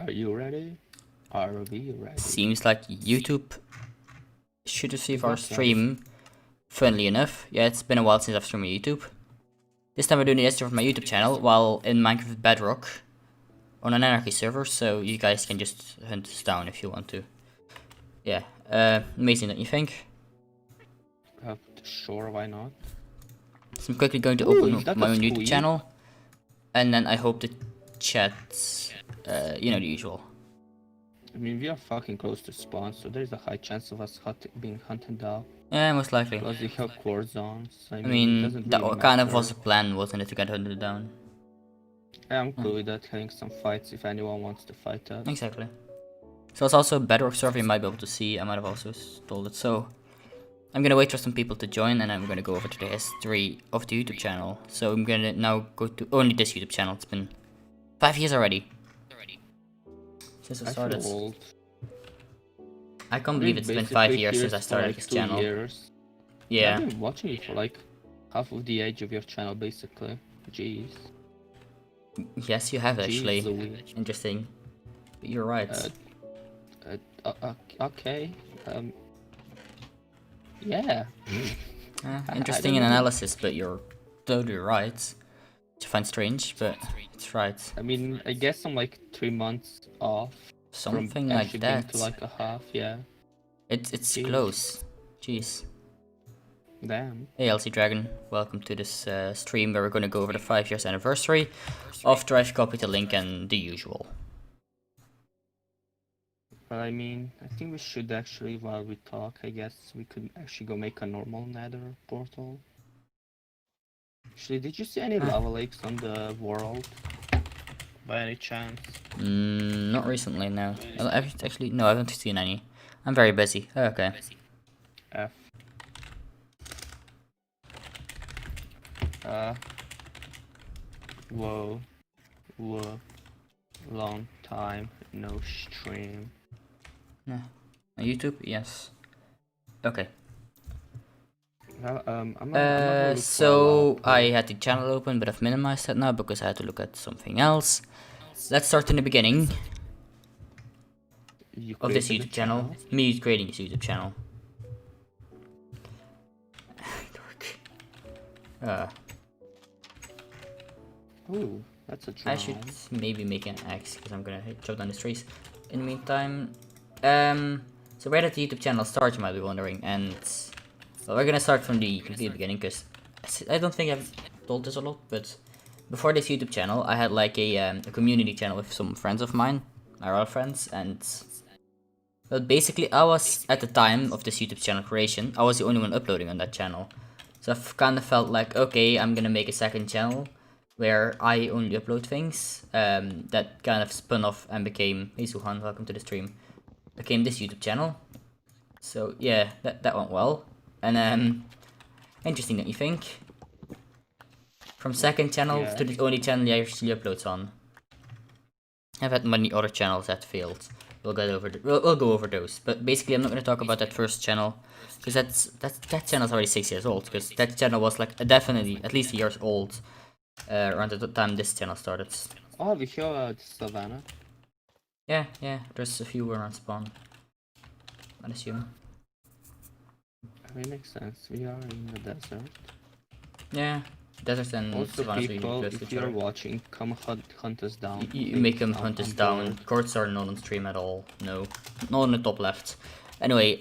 Are you ready? Are we ready? Seems like YouTube should receive our That's stream friendly enough. Yeah, it's been a while since I've streamed on YouTube. This time we're doing the history of my YouTube channel while in Minecraft Bedrock on an anarchy server, so you guys can just hunt us down if you want to. Yeah, amazing, don't you think? Sure, why not? So I'm quickly going to Ooh, open my own YouTube channel, and then I hope the chat, you know, the usual. I mean, we are fucking close to spawn, so there's a high chance of us being hunted down. Yeah, most likely. Plus we have core zones. I I mean, it mean, doesn't that really kind of matter. was the plan, wasn't it, to get hunted down? I'm cool with that, having some fights if anyone wants to fight us. Exactly. So it's also a Bedrock server you might be able to see. I might have also told it. So I'm gonna wait for some people to join, and then we're gonna go over to the history of the YouTube channel. So I'm gonna now go to only this YouTube channel. It's been 5 years already since I started. feel old. I can't believe it's been 5 years since I started like this 2 channel. years. Yeah. I've been watching it for like half of the age of your channel, basically. Jeez. Yes, you have actually. Jeez Louise. Interesting. But you're right. Okay. Yeah. Interesting in analysis, but you're totally right. Which I find strange, but it's right. I mean, I guess I'm like 3 months off. Something from like actually that. being to like a half, yeah. It's Jeez. close. Jeez. Damn. Hey LC Dragon, welcome to this stream where we're going to go over the 5 years anniversary of Drive, copy the link and the usual. But I mean, I think we should actually, while we talk, I guess we could actually go make a normal nether portal. Actually, did you see any lava lakes on the world? By any chance? Not recently, no. Actually, no, I haven't seen any. I'm very busy. Okay. F. Whoa. Long time, no stream. No. On YouTube? Yes. Okay. So I had the channel open, but I've minimized that now because I had to look at something else. Let's start in the beginning of this YouTube channel. Me creating this YouTube channel. Ooh, that's a drone. I should maybe make an axe because I'm gonna chop down the trees. In the meantime, so where did the YouTube channel start, you might be wondering, and well, we're gonna start from the complete beginning because I don't think I've told this a lot, but before this YouTube channel, I had like a community channel with some friends of mine, my other friends, and well, basically I was, at the time of this YouTube channel creation, I was the only one uploading on that channel. So I've kind of felt like, okay, I'm gonna make a second channel where I only upload things. That kind of spun off and became, hey Suhan, welcome to the stream, became this YouTube channel. So yeah, that went well. And interesting, don't you think? From second channel to the only channel I actually uploads on. I've had many other channels that failed. We'll go over those. But basically, I'm not going to talk about that first channel because that channel's already 6 years old. Because that channel was like definitely at least a year old around the time this channel started. Oh, we hear savannah. Yeah. There's a few around spawn. I'd assume. It makes sense. We are in the desert. Yeah, desert and also savannahs people, really close to if each you're other. watching, come hunt us down. You make them hunt us down. Courts are not on stream at all. No, not on the top left. Anyway,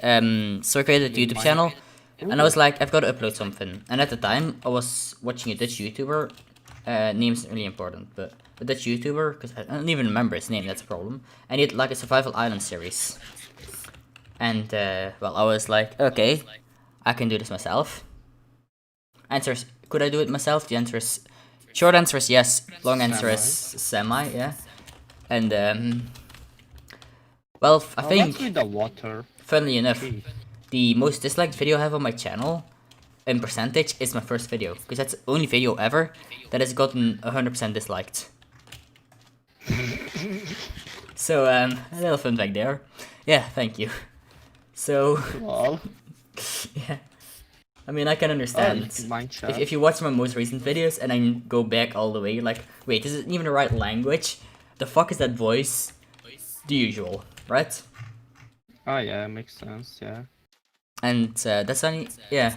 so I created a YouTube channel, and I was like, I've got to upload something. And at the time, I was watching a Dutch YouTuber. Name's really important, but a Dutch YouTuber, because I don't even remember his name. That's a problem. And he had like a survival island series. And well, I was like, okay, I can do this myself. Answer is, could I do it myself? The answer is, short answer is yes. Long answer is semi, yeah. And well, I think, the water. funnily enough, the most disliked video I have on my channel, in percentage, is my first video. Because that's the only video ever that has gotten 100% disliked. So, a little fun fact there. Yeah, thank you. So, Well. yeah. I mean, I can understand. If you watch my most recent videos and then go back all the way, you're like, wait, this isn't even the right language? The fuck is that voice? the usual, right? Oh yeah, makes sense. Yeah. And that's only yeah.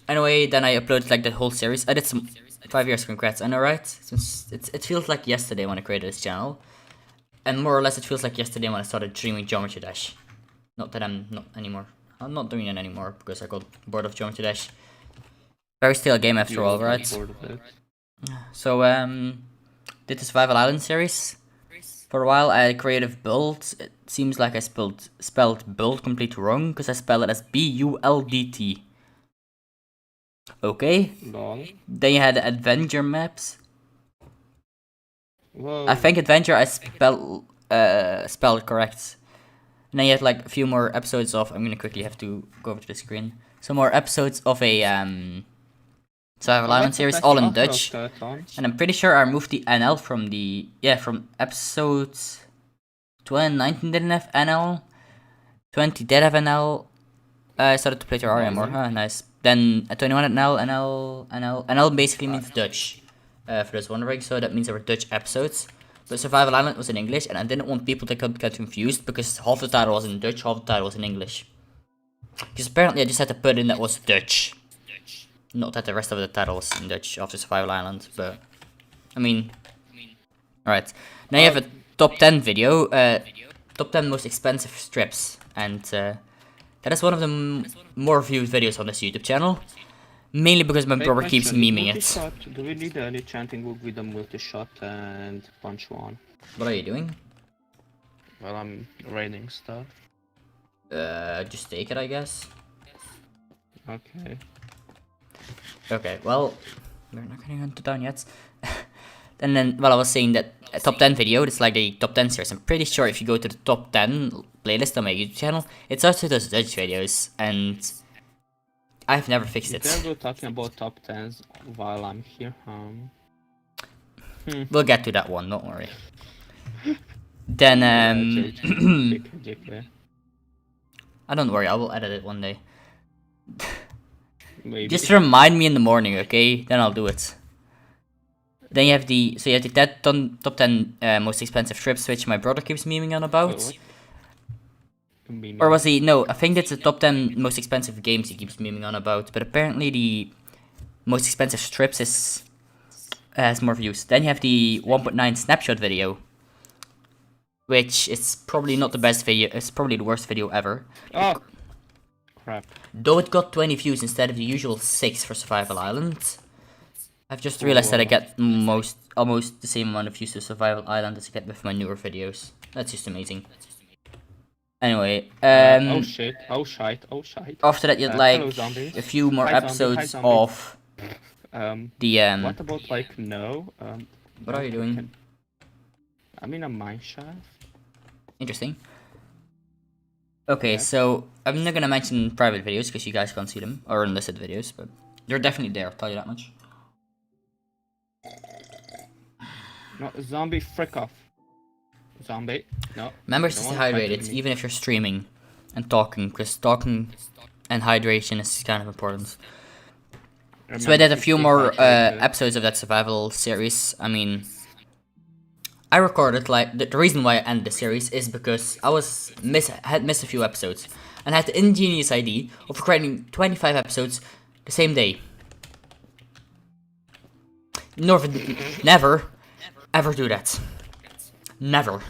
Anyway, then I uploaded like the whole series. I did some 5 years. Congrats, I know, right? Since it feels like yesterday when I created this channel, and more or less it feels like yesterday when I started streaming Geometry Dash. Not that I'm not anymore. I'm not doing it anymore because I got bored of Geometry Dash. Very still a game after You all, will right? get bored of it. So did the Survival Island series. For a while I had creative build. It seems like I spelled build completely wrong because I spell it as BULDT. Okay. Lol. Then you had adventure maps. Whoa. I think adventure I spelled correct. And then you had like a few more episodes of. I'm gonna quickly have to go over to the screen. Some more episodes of a Survival Island series, all in Dutch. And I'm pretty sure I removed the NL from the from episodes 2019 didn't have NL. 20 did have NL. I started to play Terraria more. Huh, nice. Then 21 had NL basically means Dutch. For those wondering, so that means there were Dutch episodes. But Survival Island was in English, and I didn't want people to get confused because half the title was in Dutch, half the title was in English. Because apparently I just had to put in that was Dutch. Not that the rest of the title was in Dutch after Survival Island, but I mean, alright. Now you have a top 10 video, top 10 most expensive strips, and that is one of the more viewed videos on this YouTube channel. Mainly because my brother keeps memeing it. Do we need any chanting book with a multi-shot and punch one? What are you doing? Well, I'm raiding stuff. Just take it, I guess. Okay. Okay, well, we're not getting onto down yet. And then, well, I was saying that a top 10 video, it's like the top 10 series. I'm pretty sure if you go to the top 10 playlist on my YouTube channel, it starts with those Dutch videos, and I've never fixed it. We're talking about top 10s while I'm here. We'll get to that one, don't worry. Then, I don't worry, I will edit it one day. Maybe. Just remind me in the morning, okay? Then I'll do it. Then you have the top 10 most expensive trips, which my brother keeps memeing on about. Or was he? No, I think that's the top 10 most expensive games he keeps memeing on about. But apparently the most expensive strips has more views. Then you have the 1.9 snapshot video, which is probably not the best video. It's probably the worst video ever. Oh, crap. Though it got 20 views instead of the usual 6 for Survival Island. I've just realized that I get almost the same amount of views to Survival Island as I get with my newer videos. That's just amazing. Anyway, oh shit, oh shite, oh shite. After that, you'd like a few more episodes of the What about like no? What are you doing? I'm in a mine shaft. Interesting. Okay, Yeah. so I'm not gonna mention private videos because you guys can't see them, or unlisted videos, but they're definitely there. I'll tell you that much. No, zombie, frick off. Zombie, no. Remember to stay hydrated, even if you're streaming and talking, because talking and hydration is kind of important. So I did a few more episodes of that survival series. I mean, I recorded like the reason why I ended the series is because I had missed a few episodes and had the ingenious idea of recording 25 episodes the same day. Never ever do that. Never.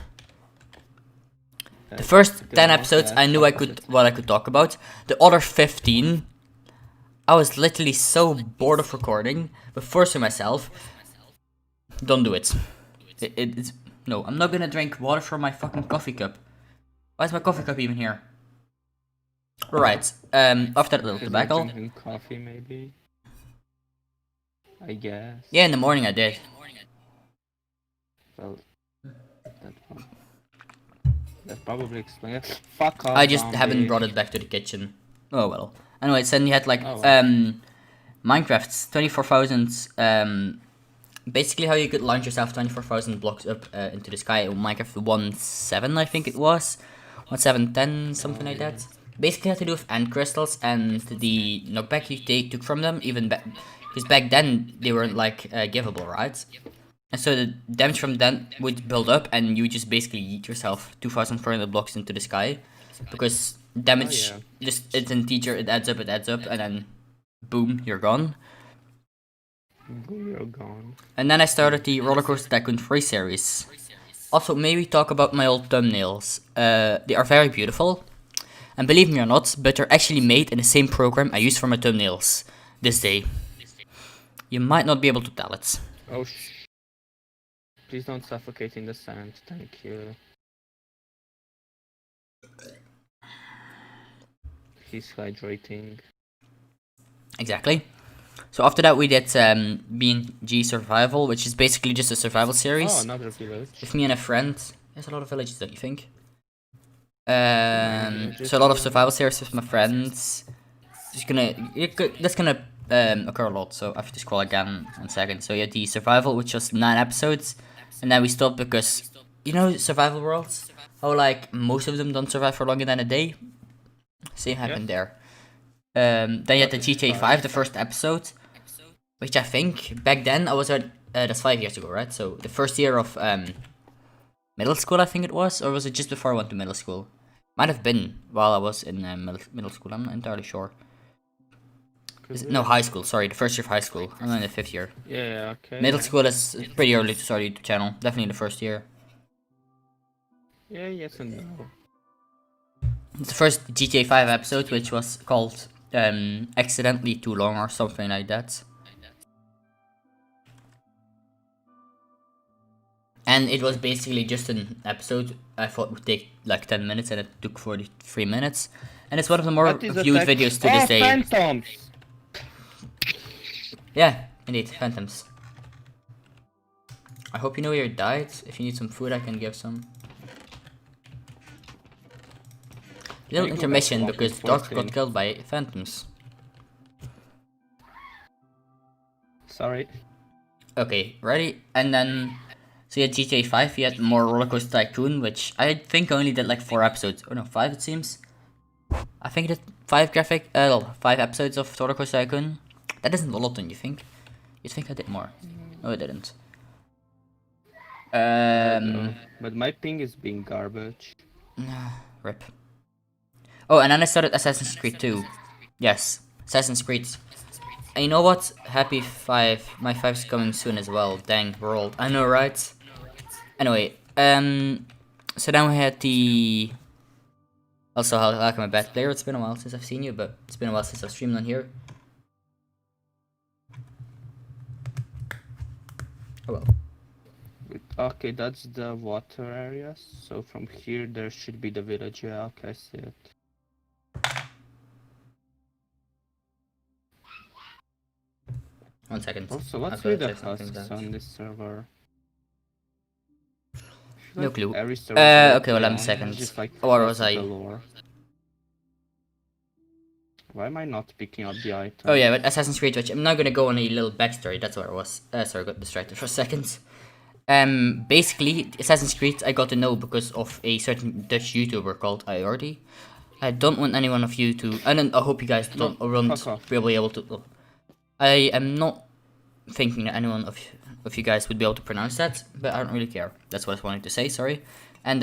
The first 10 episodes I knew what I could talk about. The other 15 I was literally so bored of recording, but forcing myself. Don't do it. It's no, I'm not gonna drink water from my fucking coffee cup. Why is my coffee cup even here? Right. After that little tobacco. Drinking coffee, maybe. I guess. Yeah, in the morning I did. Well, that probably explains it. Fuck off. I just zombie. haven't brought it back to the kitchen. Oh well. Anyways, then you had like Minecraft's 24,000. Basically, how you could launch yourself 24,000 blocks up into the sky. Minecraft 1.7, I think it was, 1.7.10, something like that. Basically, had to do with end crystals and the knockback they took from them. Even because back then they weren't like givable, right? And so the damage from that would build up, and you just basically yeet yourself 2,400 blocks into the sky, because damage just it's an integer, it adds up, and then boom, you're gone. Boom, you're gone. And then I started the Roller Coaster Tycoon 3 series. Also, maybe talk about my old thumbnails. They are very beautiful, and believe me or not, but they're actually made in the same program I use for my thumbnails this day. You might not be able to tell it. Oh please don't suffocate in the sand, thank you. He's hydrating. Exactly. So after that we did BauwenDR Survival, which is basically just a survival series. Oh, another village. With me and a friend. There's a lot of villages, don't you think? So a lot of survival series with my friends. That's gonna occur a lot, so I have to scroll again 1 second. So yeah, the survival, which was 9 episodes, and then we stopped because, you know, survival worlds, how like most of them don't survive for longer than a day. Same happened there. Then you had the GTA 5, the first episode, which I think back then I was at that's 5 years ago, right? So the first year of middle school, I think it was, or was it just before I went to middle school? Might have been while I was in middle school. I'm not entirely sure. No, high school. Sorry, the first year of high school. I'm in the 5th year. Yeah, okay. Middle school is pretty early to start a YouTube channel. Definitely the first year. Yeah, yes and no. It's the first GTA 5 episode, which was called Accidentally Too Long or something like that. And it was basically just an episode I thought would take like 10 minutes, and it took 43 minutes. And it's one of the more viewed videos to this day. Phantoms! Yeah, indeed, phantoms. I hope you know where you died. If you need some food, I can give some. Little intermission because Doc got killed by phantoms. Sorry. Okay, ready? And then, so you had GTA 5, you had more Roller Coaster Tycoon, which I think only did like 4 episodes. Oh no, 5 it seems. I think it did 5 episodes of Roller Coaster Tycoon. That isn't a lot, don't you think? You'd think I did more. No, I didn't. But my ping is being garbage. Rip. Oh, and then I started Assassin's Creed 2. Yes, Assassin's Creed. And you know what? Happy 5. My 5's coming soon as well. Dang, world. I know, right? Anyway, so then we had the... Also, how I'm a bad player. It's been a while since I've seen you, but it's been a while since I've streamed on here. Oh well. Okay, that's the water area. So from here, there should be the village. Yeah, okay, I see it. One second. Also, what's with the husks on this server? No clue. Okay, well, I'm second. Or was I? Why am I not picking up the item? Oh yeah, but Assassin's Creed, which I'm not gonna go on a little backstory. That's what it was. Sorry, I got distracted for a second. Basically, Assassin's Creed I got to know because of a certain Dutch YouTuber called Iordi. I don't want anyone of you to, and I hope you guys don't won't be able to. Oh, I am not thinking that anyone of you guys would be able to pronounce that, but I don't really care. That's what I wanted to say. Sorry. And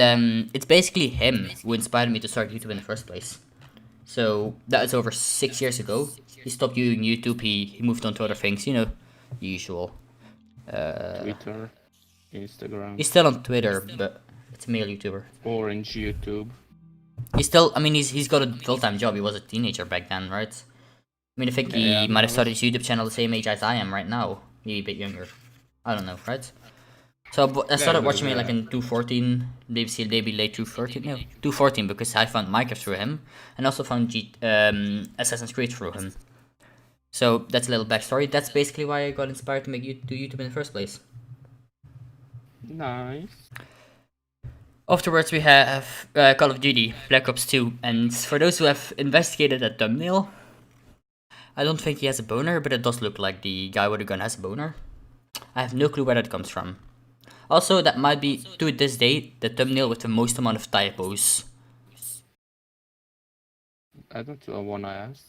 it's basically him who inspired me to start YouTube in the first place. So that is over 6 years ago. He stopped using YouTube. He moved on to other things. You know, the usual. Twitter, Instagram. He's still on Twitter, but it's a male YouTuber. Orange YouTube. He's still. I mean, he's got a full-time job. He was a teenager back then, right? I mean, I think he might have started his YouTube channel the same age as I am right now. Maybe a bit younger. I don't know, right? So I started watching it like in 2014, maybe late 2013, no, 2014, because I found Minecraft through him, and also found Assassin's Creed through him. So that's a little backstory. That's basically why I got inspired to do YouTube in the first place. Nice. Afterwards we have Call of Duty Black Ops 2, and for those who have investigated that thumbnail, I don't think he has a boner, but it does look like the guy with a gun has a boner. I have no clue where that comes from. Also, that might be, to this day, the thumbnail with the most amount of typos. I don't want to ask.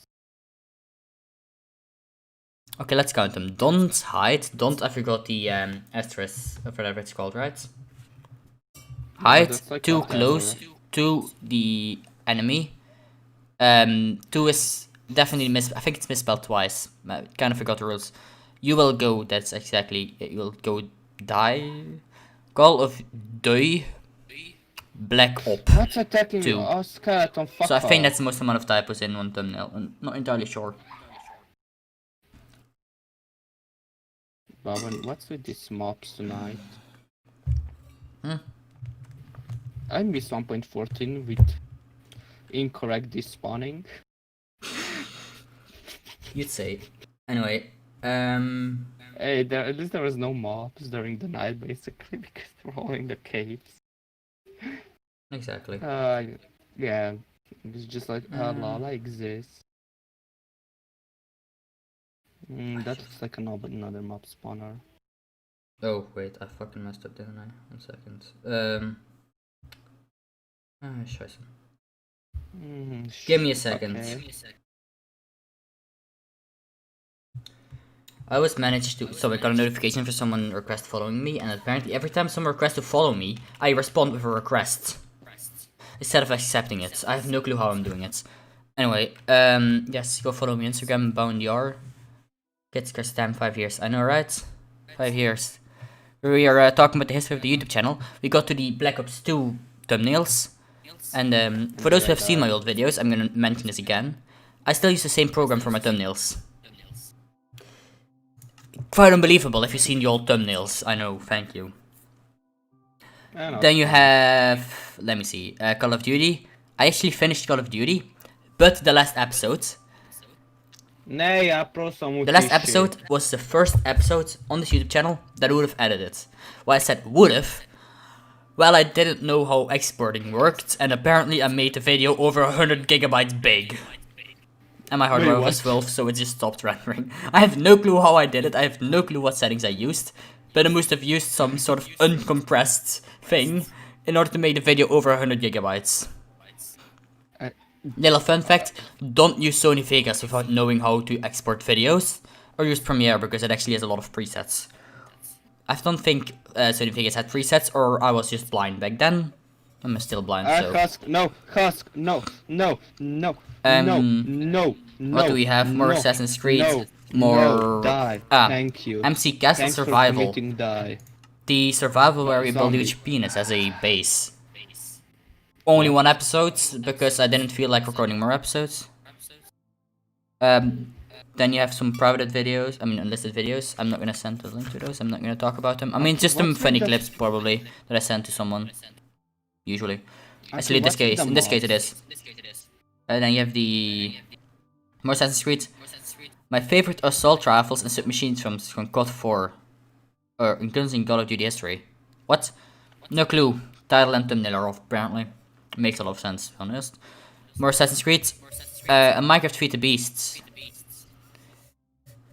Okay, let's count them. Don't hide. Don't, I forgot the asterisk, whatever it's called, right? Hide, that's like too whatever. close to the enemy. Two is definitely I think it's misspelled twice. I kind of forgot the rules. You will go, that's exactly, you will go die. Call of Duty. Black Op What's attacking me? 2. Oh, skeleton, fuck So I think off. that's the most amount of typos in one thumbnail. I'm not entirely sure. Bowen, what's with these mobs tonight? Hmm? I missed 1.14 with incorrect despawning. You'd say. Anyway, Hey, at least there was no mobs during the night, basically, because they're all in the caves. exactly. Yeah, it's just like, Lala exists. That looks like another mob spawner. Oh, wait, I fucking messed up, didn't I? 1 second. Scheiße. Give me a second. Okay. I always managed to. So I got a notification for someone request following me, and apparently every time someone requests to follow me, I respond with a request instead of accepting it. I have no clue how I'm doing it. Anyway, yes, go follow me on Instagram, BauwenDR. Kids Chris time 5 years. I know, right? 5 years. We are talking about the history of the YouTube channel. We got to the Black Ops 2 thumbnails. And for those who have seen my old videos, I'm gonna mention this again. I still use the same program for my thumbnails. Quite unbelievable if you've seen the old thumbnails. I know, thank you. Then you have, let me see, Call of Duty. I actually finished Call of Duty, but the last episode. The last episode was the first episode on this YouTube channel that I would have edited. Why I said would have? Well, I didn't know how exporting worked, and apparently I made the video over 100 gigabytes big. And my hardware was 12, so it just stopped rendering. I have no clue how I did it, I have no clue what settings I used, but I must have used some sort of uncompressed thing in order to make the video over 100 gigabytes. Little fun fact, don't use Sony Vegas without knowing how to export videos, or use Premiere because it actually has a lot of presets. I don't think Sony Vegas had presets, or I was just blind back then. I'm still blind, so... Husk, no. What do we have? More Assassin's Creed, more... die. Thank you. MC Castle Thanks Survival. For die. The survival where we build each penis as a base. Only one episode, because I didn't feel like recording more episodes. Then you have some private videos, unlisted videos. I'm not gonna send the link to those, I'm not gonna talk about them. I mean, just some funny clips, probably, that I sent to someone. Usually. Actually, in this case it is. And then you have the... more Assassin's Creed. My favorite assault rifles and submachine guns from COD 4. Or guns in Call of Duty history. What? No clue. Title and thumbnail are off, apparently. Makes a lot of sense, to be honest. More Assassin's Creed. A Minecraft Feed the Beasts.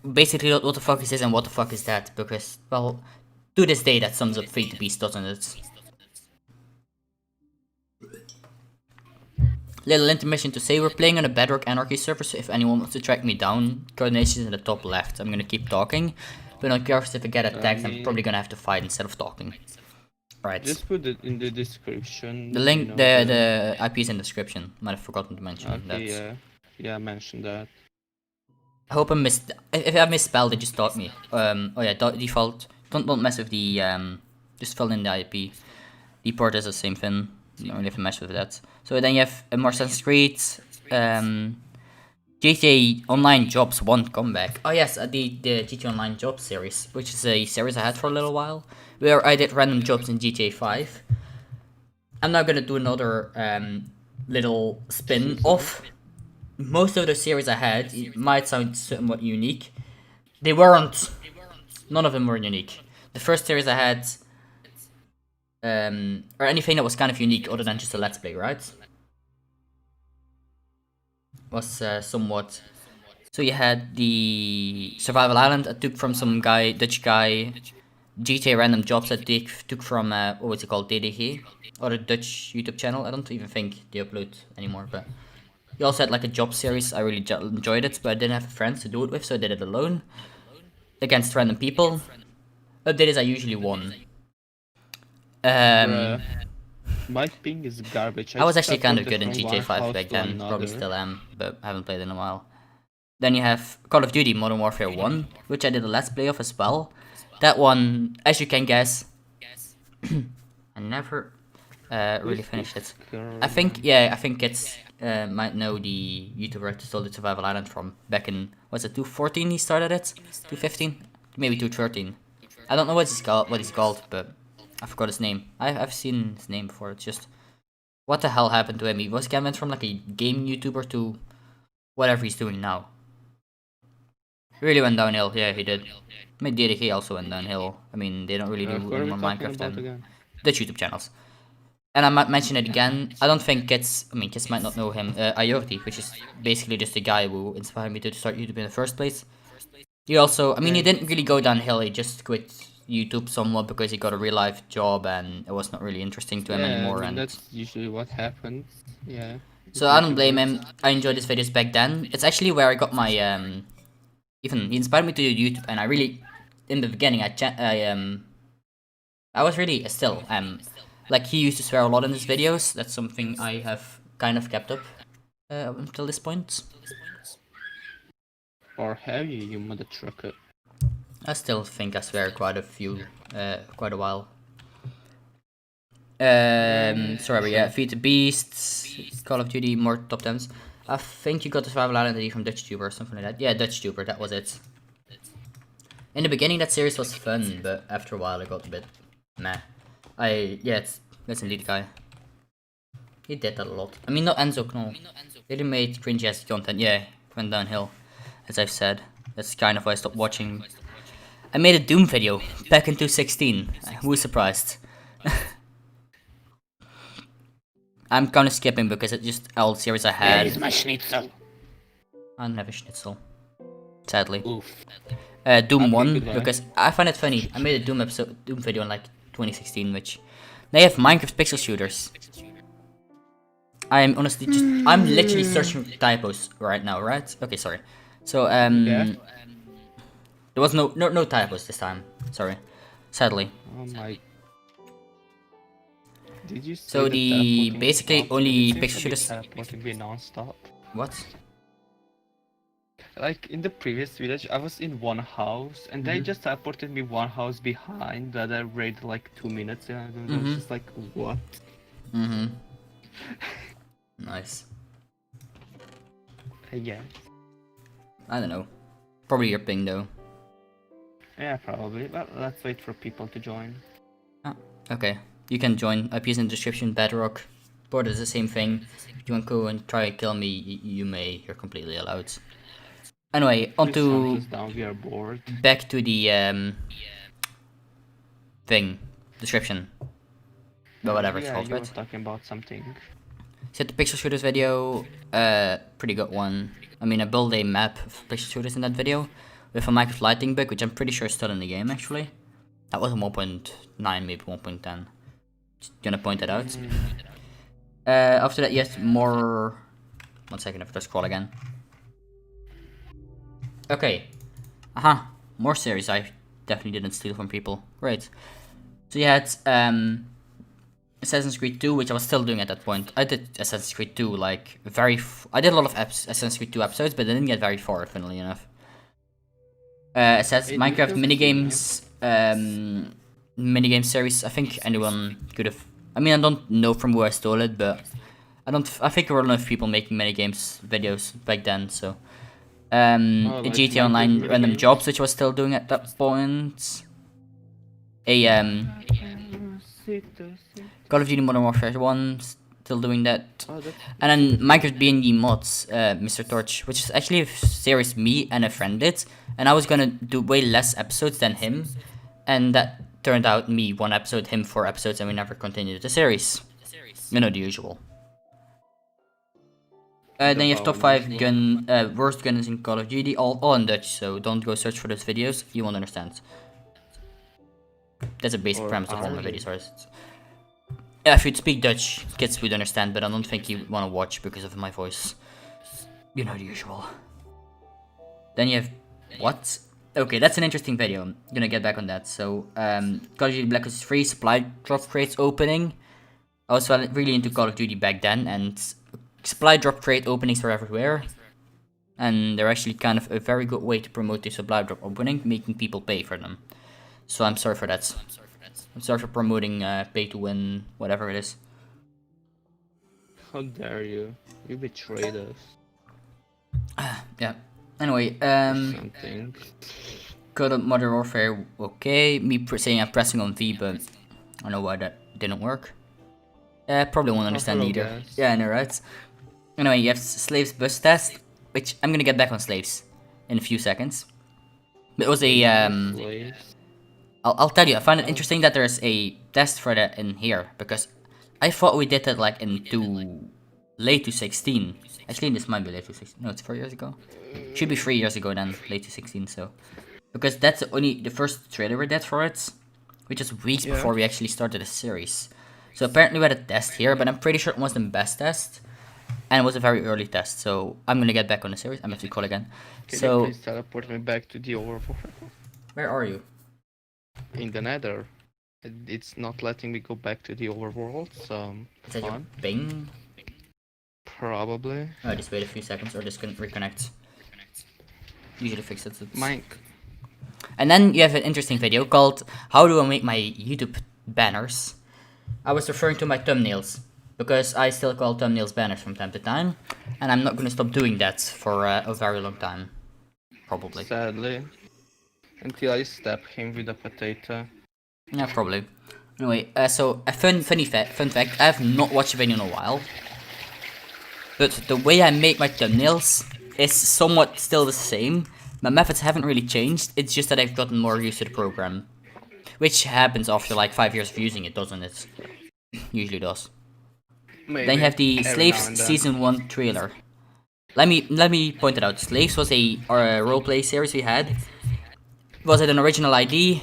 Basically, what the fuck is this and what the fuck is that? Because, well, to this day that sums up Feed the Beast, doesn't it? Little intermission to say we're playing on a Bedrock Anarchy server, so if anyone wants to track me down, coordination is in the top left. I'm gonna keep talking, but on careful if I get attacked, I'm probably gonna have to fight instead of talking. Right. Just put it in the description. The link, you know, the IP is in the description. Might have forgotten to mention that. Yeah, mention that. I hope I missed. If I misspelled it, just stop me. Oh yeah, default. Don't mess with the just fill in the IP. The port is the same thing. You don't really have to mess with that. So then you have more Assassin's Creed, GTA Online Jobs 1 comeback. Oh yes, the GTA Online Jobs series, which is a series I had for a little while, where I did random jobs in GTA 5. I'm now gonna do another little spin off. Most of the series I had, it might sound somewhat unique. They weren't. None of them were unique. The first series I had, or anything that was kind of unique other than just a let's play, right? Was somewhat. So you had the Survival Island I took from some guy, Dutch guy. GTA Random Jobs I took from, what was it called, DDG? Or a Dutch YouTube channel. I don't even think they upload anymore, but... He also had like a job series, I really enjoyed it, but I didn't have friends to do it with, so I did it alone. against random people. Update is I usually won. Bruh. My ping is garbage. I was just actually kind of teleported good in from GTA one 5 house back to then, probably another. still am, but haven't played in a while. Then you have Call of Duty Modern Warfare 1, which I did a let's play of as well. That one, as you can guess, I never really finished it. I think it's, might know the YouTuber who stole the Survival Island from back in, was it 2014 he started it? 2015? Maybe 2013. I don't know what he's called, but I forgot his name. I've seen his name before, it's just, what the hell happened to him? He went from like a game YouTuber to whatever he's doing now. He really went downhill, yeah, he did. I mean, DDK also went downhill. I mean, they don't really do Who are any we more talking Minecraft about than again? Dutch YouTube channels. And I might mention it again, I don't think kids might not know him, Ioti, which is basically just the guy who inspired me to start YouTube in the first place. He also, he didn't really go downhill, he just quit YouTube somewhat because he got a real life job and it was not really interesting to him anymore. And that's usually what happens. Yeah. so I don't blame him. I enjoyed his videos back then. It's actually where I got my even he inspired me to do YouTube, and I really, in the beginning, I was really still like he used to swear a lot in his videos. That's something I have kind of kept up until this point. Or have you mother trucker? I still think I swear quite a while. Sorry, yeah, Feed the Beasts, Call of Duty, more top 10s. I think you got the Survival Island ID from DutchTuber or something like that. Yeah, DutchTuber, that was it. In the beginning, that series was fun, but after a while, it got a bit meh. That's indeed the guy. He did that a lot. I mean, not Enzo Knoll. They made cringy ass content. Yeah, it went downhill, as I've said. That's kind of why I stopped watching. I made a Doom video back in 2016. Who was surprised? I'm kind of skipping because it's just all series I had. Where is my schnitzel? I don't have a schnitzel, sadly. Oof. Doom Okay, 1 goodbye. because I find it funny. I made a Doom video in like 2016, which they have Minecraft pixel shooters. I'm honestly I'm literally searching for typos right now, right? Okay, sorry. So Yeah. there was no typos this time. Sorry, sadly. Oh my. Did you see So the the teleporting basically stuff? only It seems pixel to be shooters. teleporting me non-stop. What? Like in the previous village, I was in one house, and they just teleported me one house behind that I waited like 2 minutes, and I was just like, what? Nice. Yeah. I don't know. Probably your ping though. Yeah, probably. Well, let's wait for people to join. Okay. You can join. IP's in the description. Bedrock. Board is the same thing. If you want to go and try and kill me, you may. You're completely allowed. Anyway, on Please to hunt us down, we are bored. back to the thing description. But whatever it's Yeah, called, you were right? talking about something. So the pixel shooters video, pretty good one. I mean, I built a map of pixel shooters in that video with a Minecraft lighting bug, which I'm pretty sure is still in the game actually. That was a 1.9, maybe 1.10. Just gonna point that out. After that, yes, more. 1 second, I have to scroll again. Okay. More series I definitely didn't steal from people. Great. So you had Assassin's Creed 2, which I was still doing at that point. I did Assassin's Creed 2 like I did a lot of Assassin's Creed 2 episodes, but I didn't get very far, funnily enough. Minecraft minigames, minigame series. I think anyone could have. I mean, I don't know from who I stole it, but I think there were enough people making minigames videos back then. So, like GTA Online Minecraft random minigames? jobs, which I was still doing at that point. Call of Duty Modern Warfare 1, still doing that. And then Minecraft BauwenDR mods, Mr. Torch, which is actually a series me and a friend did. And I was gonna do way less episodes than him. And that turned out me 1 episode, him 4 episodes, and we never continued the series. You know, the usual. Then you have top 5 worst guns in Call of Duty, all in Dutch, so don't go search for those videos, you won't understand. That's a basic premise of all my videos. Yeah, if you'd speak Dutch, kids would understand, but I don't think you want to watch because of my voice. You know the usual. Then you have... What? Okay, that's an interesting video. I'm gonna get back on that. So, Call of Duty Black Ops 3 supply drop crates opening. I was really into Call of Duty back then, and supply drop crate openings were everywhere. And they're actually kind of a very good way to promote the supply drop opening, making people pay for them. So I'm sorry for that. I'm sorry for promoting pay to win, whatever it is. How dare you? You betrayed us. Yeah. Anyway, Something. Call of Modern Warfare, okay. Me saying I'm pressing on V, but I don't know why that didn't work. Probably won't understand hello, either. guys. Yeah, I know, right? Anyway, you have Slaves bus test, which I'm gonna get back on Slaves in a few seconds. It was a Slaves. I'll tell you, I find it interesting that there's a test for that in here, because I thought we did that like into late 2016. Actually, this might be late 2016. No, it's 4 years ago. Should be 3 years ago then, late 2016. So, because that's only the first trailer we did for it, which is weeks before we actually started the series. So apparently we had a test here, but I'm pretty sure it wasn't the best test, and it was a very early test. So I'm gonna get back on the series. I'm gonna have to call again. Can So you please teleport me back to the overworld? where are you? In the Nether. It's not letting me go back to the overworld, so Is that your fun. ping? Probably. Oh, just wait a few seconds or just couldn't reconnect. Usually fix it. Mine. And then you have an interesting video called How Do I Make My YouTube Banners? I was referring to my thumbnails, because I still call thumbnails banners from time to time, and I'm not gonna stop doing that for a very long time. Probably. Sadly. Until I stab him with a potato. Yeah, probably. Anyway, so a fun fact, I have not watched a video in a while, but the way I make my thumbnails is somewhat still the same. My methods haven't really changed, it's just that I've gotten more used to the program. Which happens after like 5 years of using it, doesn't it? Usually does. Maybe. Then you have the Every Slaves now and then. Season 1 trailer. Let me point it out. Slaves was a roleplay series we had. Was it an original ID?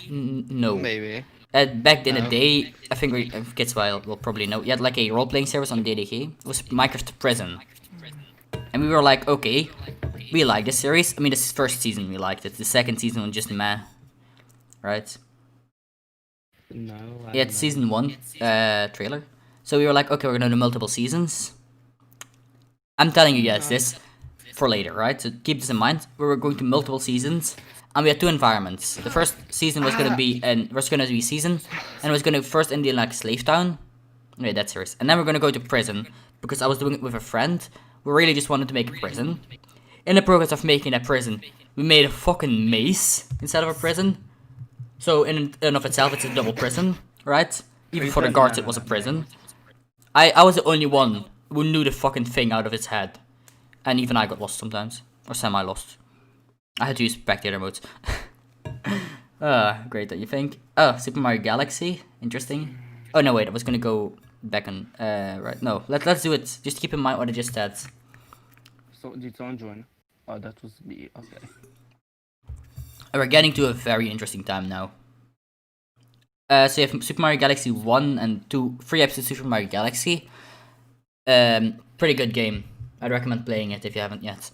No. Maybe. Back in the No. day, I think kids will probably know. You had like a role-playing series on DDK. It was Minecraft Prison. And we were like, okay, we like this series. I mean, this first season we liked it. The second season was just meh. Right? No. Yeah, it's season 1 trailer. So we were like, okay, we're gonna do multiple seasons. I'm telling you guys this for later, right? So keep this in mind. We were going to multiple seasons, and we had 2 environments. The first season was gonna be season, and it was gonna first end in like Slave Town. Okay, that series. And then we're gonna go to prison, because I was doing it with a friend. We really just wanted to make a prison. In the progress of making that prison, we made a fucking maze instead of a prison. So in and of itself, it's a double prison, right? Even for the guards, it was a prison. I was the only one who knew the fucking thing out of its head. And even I got lost sometimes. Or semi-lost. I had to use spectator modes. Great, don't you think? Oh, Super Mario Galaxy. Interesting. Oh, no, wait. I was gonna go back on... right. No, let's do it. Just keep in mind what I just said. So, did someone join? Oh, that was me. Okay. We're getting to a very interesting time now. So you have Super Mario Galaxy 1 and 2, 3 episodes of Super Mario Galaxy. Pretty good game. I'd recommend playing it if you haven't yet.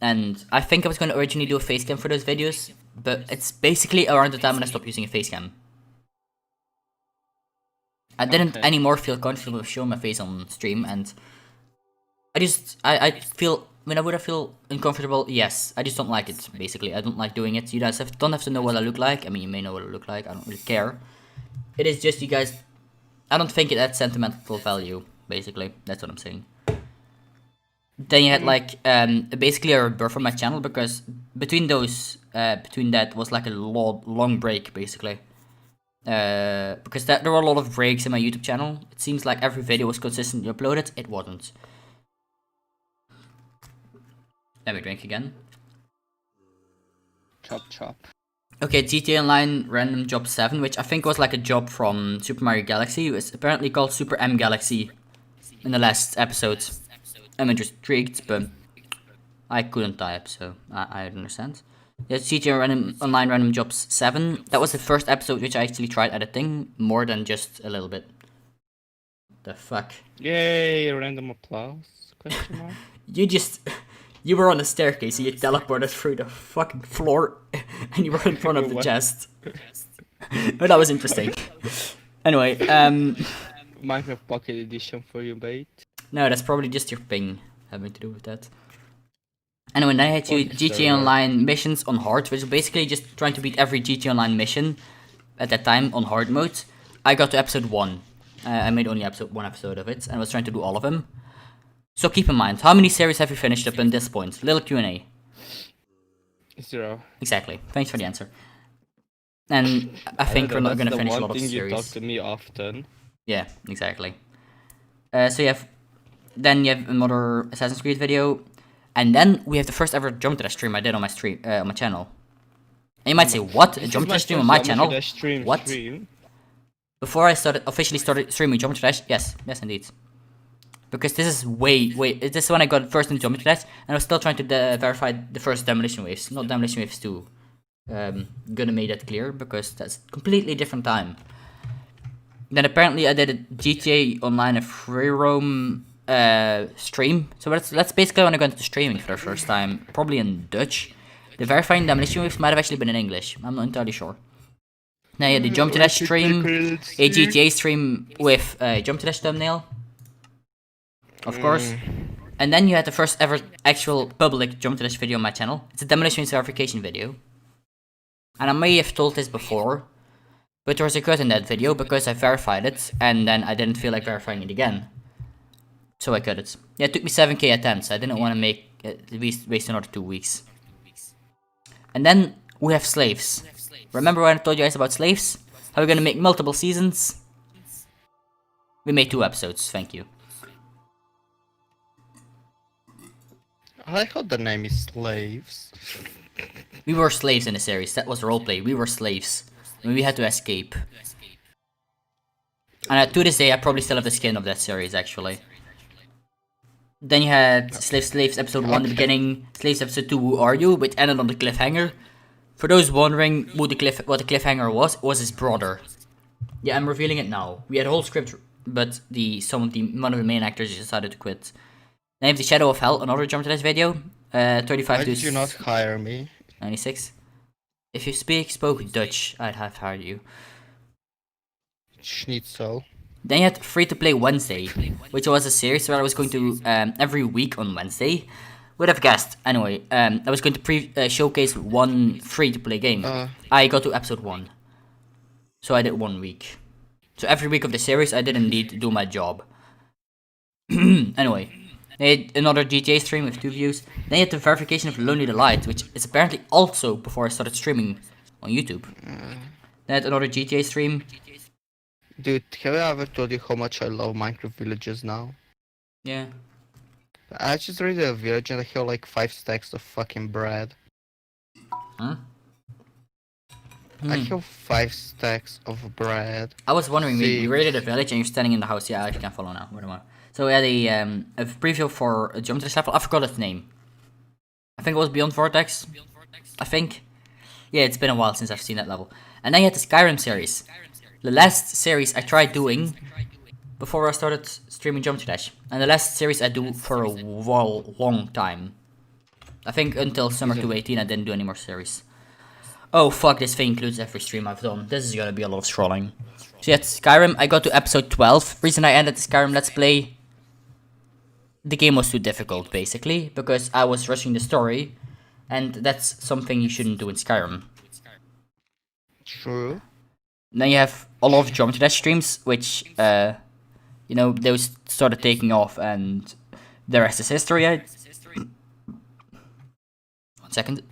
And I think I was going to originally do a facecam for those videos, but it's basically around the time when I stopped using a facecam. I didn't anymore feel comfortable showing my face on stream, and I feel, when I would feel uncomfortable, yes, I just don't like it, basically. I don't like doing it. You guys don't have to know what I look like. I mean, you may know what I look like, I don't really care. It is just you guys, I don't think it adds sentimental value, basically. That's what I'm saying. Then you had like, basically a rebirth on my channel, because between those, between that was like a long break, basically. Because there were a lot of breaks in my YouTube channel. It seems like every video was consistently uploaded. It wasn't. Let me drink again. Chop chop. Okay, GTA Online Random Job 7, which I think was like a job from Super Mario Galaxy. It was apparently called Super M Galaxy in the last episode. I'm just intrigued, but I couldn't type, so I don't understand. Yeah, GTA Online Random Jobs 7. That was the first episode which I actually tried editing more than just a little bit. The fuck? Yay! Random applause? Question mark. You You were on the staircase and you teleported through the fucking floor and you were in front of the What? chest. But that was interesting. Anyway, Minecraft Pocket Edition for you, mate. no, that's probably just your ping having to do with that. Anyway, then I had you Fuck GTA server. Online missions on hard, which is basically just trying to beat every GTA Online mission at that time on hard mode. I got to episode 1. I made only one episode of it, and I was trying to do all of them. So keep in mind, how many series have you finished up in this point? Little Q&A. 0. Exactly. Thanks for the answer. And I think we're not going to finish a lot of You talk series. to me often. Yeah, exactly. So you have another Assassin's Creed video, and then we have the first ever jump to that stream I did on my on my channel. And you might say, what? A jump to that stream on my channel? What? Before I officially started streaming Jump to Dash? Yes, indeed. Because this is this is when I got first into Jump to Dash, and I was still trying to verify the first Demolition Waves, not Demolition Waves 2. Gonna make that clear, because that's a completely different time. Then apparently I did a GTA Online a free roam stream. So that's basically when I got into streaming for the first time, probably in Dutch. The verifying Demolition Waves might have actually been in English, I'm not entirely sure. Now you had the Jump to Dash stream, a GTA stream with a Jump to Dash thumbnail, of course. And then you had the first ever actual public Jump to Dash video on my channel. It's a Demolition Waves verification video. And I may have told this before, but there was a cut in that video because I verified it, and then I didn't feel like verifying it again. So I cut it. Yeah, it took me 7k attempts, I didn't want to make waste another 2 weeks. And then we have slaves. Remember when I told you guys about slaves? How we're gonna make multiple seasons? We made 2 episodes, thank you. I like how the name is Slaves. We were slaves in the series, that was roleplay, we were slaves. And we had to escape. And to this day, I probably still have the skin of that series, actually. Then you had Slaves episode 1 the beginning, Slaves episode 2 Who Are You, which ended on the cliffhanger. For those wondering what the cliffhanger was his brother. Yeah, I'm revealing it now. We had a whole script, but one of the main actors decided to quit. Then you have the Shadow of Hell, another Jump to This video. 35 Why to did you not hire me? 96. If you spoke Dutch, I'd have hired you. Schnitzel. Then you had Free to Play Wednesday, which was a series where I was going to every week on Wednesday. Would have guessed. Anyway, I was going to showcase one free to play game. I got to episode 1. So I did 1 week. So every week of the series I did indeed do my job. Anyway, they had another GTA stream with 2 views. Then you had the verification of Lonely Delight, which is apparently also before I started streaming on YouTube. Then I had another GTA stream. Dude, have I ever told you how much I love Minecraft villages now? Yeah. I just read a village and I have like 5 stacks of fucking bread. Huh? I have 5 stacks of bread. I was wondering, you raided a village and you're standing in the house. Yeah, I can follow now. Where am I? So we had a preview for a Jump to This level. I forgot its name. I think it was Beyond Vortex. I think. Yeah, it's been a while since I've seen that level. And then you had the Skyrim series. The last series I tried doing before I started streaming Jump to Dash. And the last series I do for a long time. I think until summer 2018 I didn't do any more series. Oh fuck, this thing includes every stream I've done. This is gonna be a lot of scrolling. So yeah, Skyrim, I got to episode 12. Reason I ended the Skyrim Let's Play, the game was too difficult basically, because I was rushing the story. And that's something you shouldn't do in Skyrim. True. Then you have a lot of Jump to Dash streams, which, you know, those started taking off, and the rest is history. 1 second.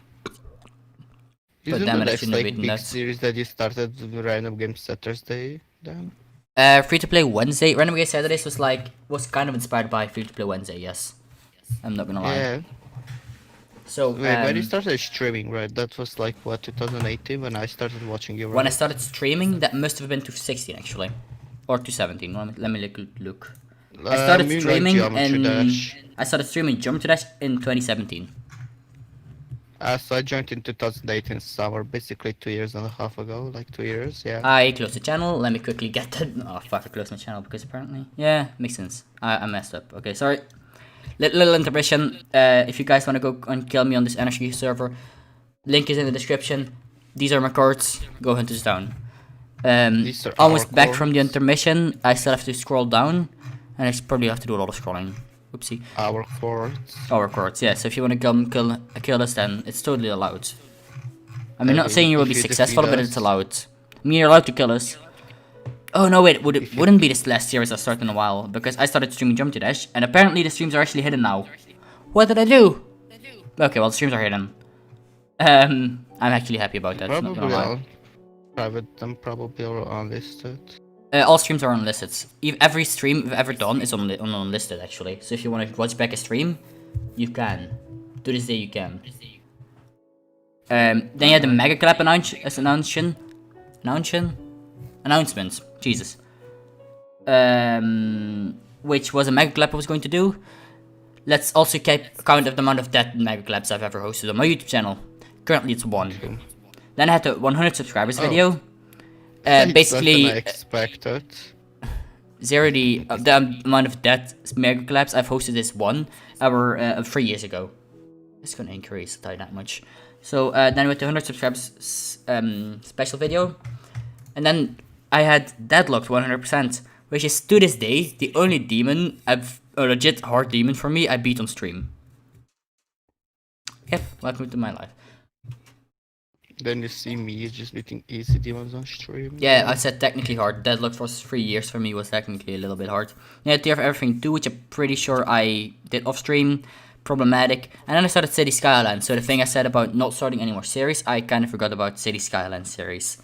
Isn't damn it, I the next shouldn't have like written big that. series that you started with Random Game Saturday then? Free to Play Wednesday. Random Game Saturdays was kind of inspired by Free to Play Wednesday. Yes, I'm not gonna lie. Yeah. So Wait, when you started streaming, right? That was like what, 2018 when I started watching you. When I started streaming, that must have been 2016 actually, or 2017. Let me look. I started streaming I started streaming Jump to Dash in 2017. So I joined in 2018 summer, basically 2.5 years ago, like 2 years, yeah. I closed the channel. Let me quickly get that. Oh fuck! I closed my channel because apparently, yeah, makes sense. I messed up. Okay, sorry. Little intermission. If you guys want to go and kill me on this energy server, link is in the description. These are my cards. Go hunt us down. These are Almost our back from the cards. intermission. I still have to scroll down, and I probably have to do a lot of scrolling. Oopsie. Our cards. Our cards, yeah. So if you want to come kill us, then it's totally allowed. I mean, not saying you will be successful, but it's allowed. I mean, you're allowed to kill us. Oh no, wait, wouldn't be this last series I started in a while, because I started streaming Jump to Dash, and apparently the streams are actually hidden now. What did I do? Okay, well, the streams are hidden. I'm actually happy about that. Not gonna lie. Private and probably are unlisted. All streams are unlisted. Every stream we've ever done is unlisted, actually. So if you want to watch back a stream, you can. To this day, you can. Then you had the Mega Clap announcement. Jesus. Which was a Mega Clap I was going to do. Let's also keep count of the amount of dead Mega Claps I've ever hosted on my YouTube channel. Currently, it's 1. Then I had the 100 subscribers video. Basically, expected. 0 the amount of dead Mega Claps I've hosted is 1 hour 3 years ago. It's gonna increase, I'll tell you that much. So then with the 100 subscribers special video, and then I had Deadlocked 100%, which is to this day the only demon a legit hard demon for me I beat on stream. Yep, welcome to my life. Then you see me just beating easy demons on stream. Yeah, I said technically hard. Deadlocked for 3 years for me was technically a little bit hard. Yeah, Tier of Everything 2, which I'm pretty sure I did off stream. Problematic. And then I started City Skylines. So the thing I said about not starting any more series, I kind of forgot about City Skylines series.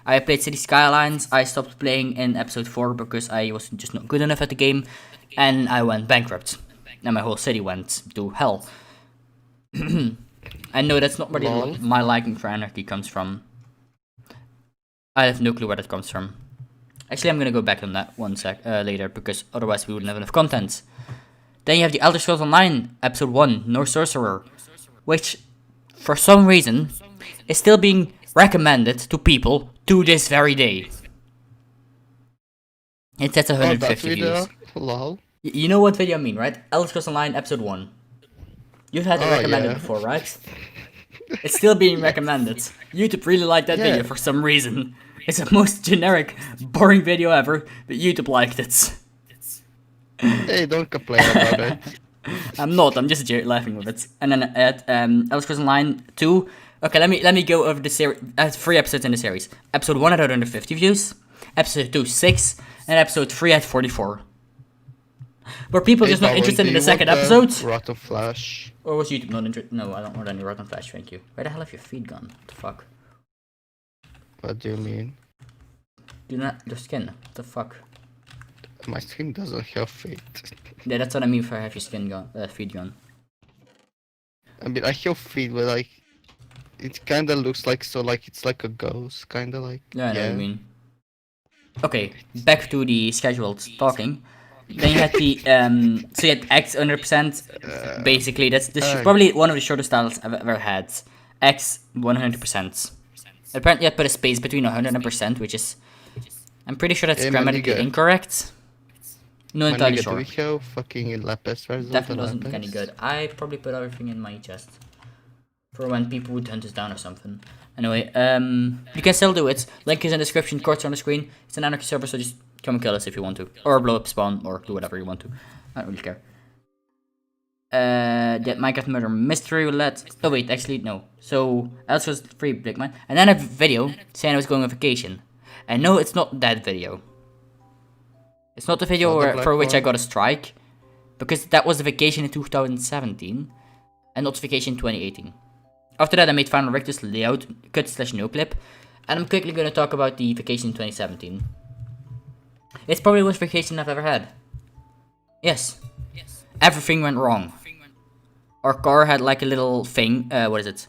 I played City Skylines. I stopped playing in episode 4 because I was just not good enough at the game. And I went bankrupt. And my whole city went to hell. I know that's not where my liking for Anarchy comes from. I have no clue where that comes from. Actually, I'm gonna go back on that one sec later, because otherwise we wouldn't have enough content. Then you have the Elder Scrolls Online, Episode 1, No Sorcerer, which, for some reason, is still being recommended to people to this very day. It says 150 views. Lol. You know what video I mean, right? Elder Scrolls Online, Episode 1. You've had it recommended before, right? It's still being recommended. YouTube really liked that video for some reason. It's the most generic, boring video ever, but YouTube liked it. Hey, don't complain about it. I'm not, I'm just laughing with it. And then at Elder Scrolls Online 2, okay, let me go over the series. I had 3 episodes in the series. Episode 1 had 150 views, Episode 2 6, and Episode 3 had 44. Were people just not interested in the second episode? Rotten Flash. Or was YouTube not interested? No, I don't want any Rotten Flash, thank you. Where the hell have your feet gone? What the fuck? What do you mean? Do not your skin. What the fuck? My skin doesn't have feet. Yeah, that's what I mean for have your skin gone, feet gone. I mean, I have feet, but like, it kinda looks like it's like a ghost, kinda like. Yeah, I know what you mean. Okay, back to the scheduled talking. Then you had the so you had X 100%. Basically, that's probably one of the shortest titles I've ever had. X 100%. Apparently, I put a space between 100 and %, which is, I'm pretty sure that's grammatically incorrect. No, entirely sure. Do we have fucking lapis result? Definitely doesn't look any good. I probably put everything in my chest for when people would hunt us down or something. Anyway, you can still do it. Link is in the description. Cards are on the screen. It's an anarchy server, so just come and kill us if you want to, or blow up spawn, or do whatever you want to. I don't really care. That Minecraft Murder Mystery Roulette. Oh wait, actually no. So else was free Big Man, and then a video saying I was going on vacation. And no, it's not that video. It's not the video for which I got a strike, because that was the vacation in 2017, and not the vacation in 2018. After that, I made Final Rectus layout cut/no clip, and I'm quickly going to talk about the vacation in 2017. It's probably the worst vacation I've ever had. Yes. Everything went wrong. Our car had like a little thing. What is it?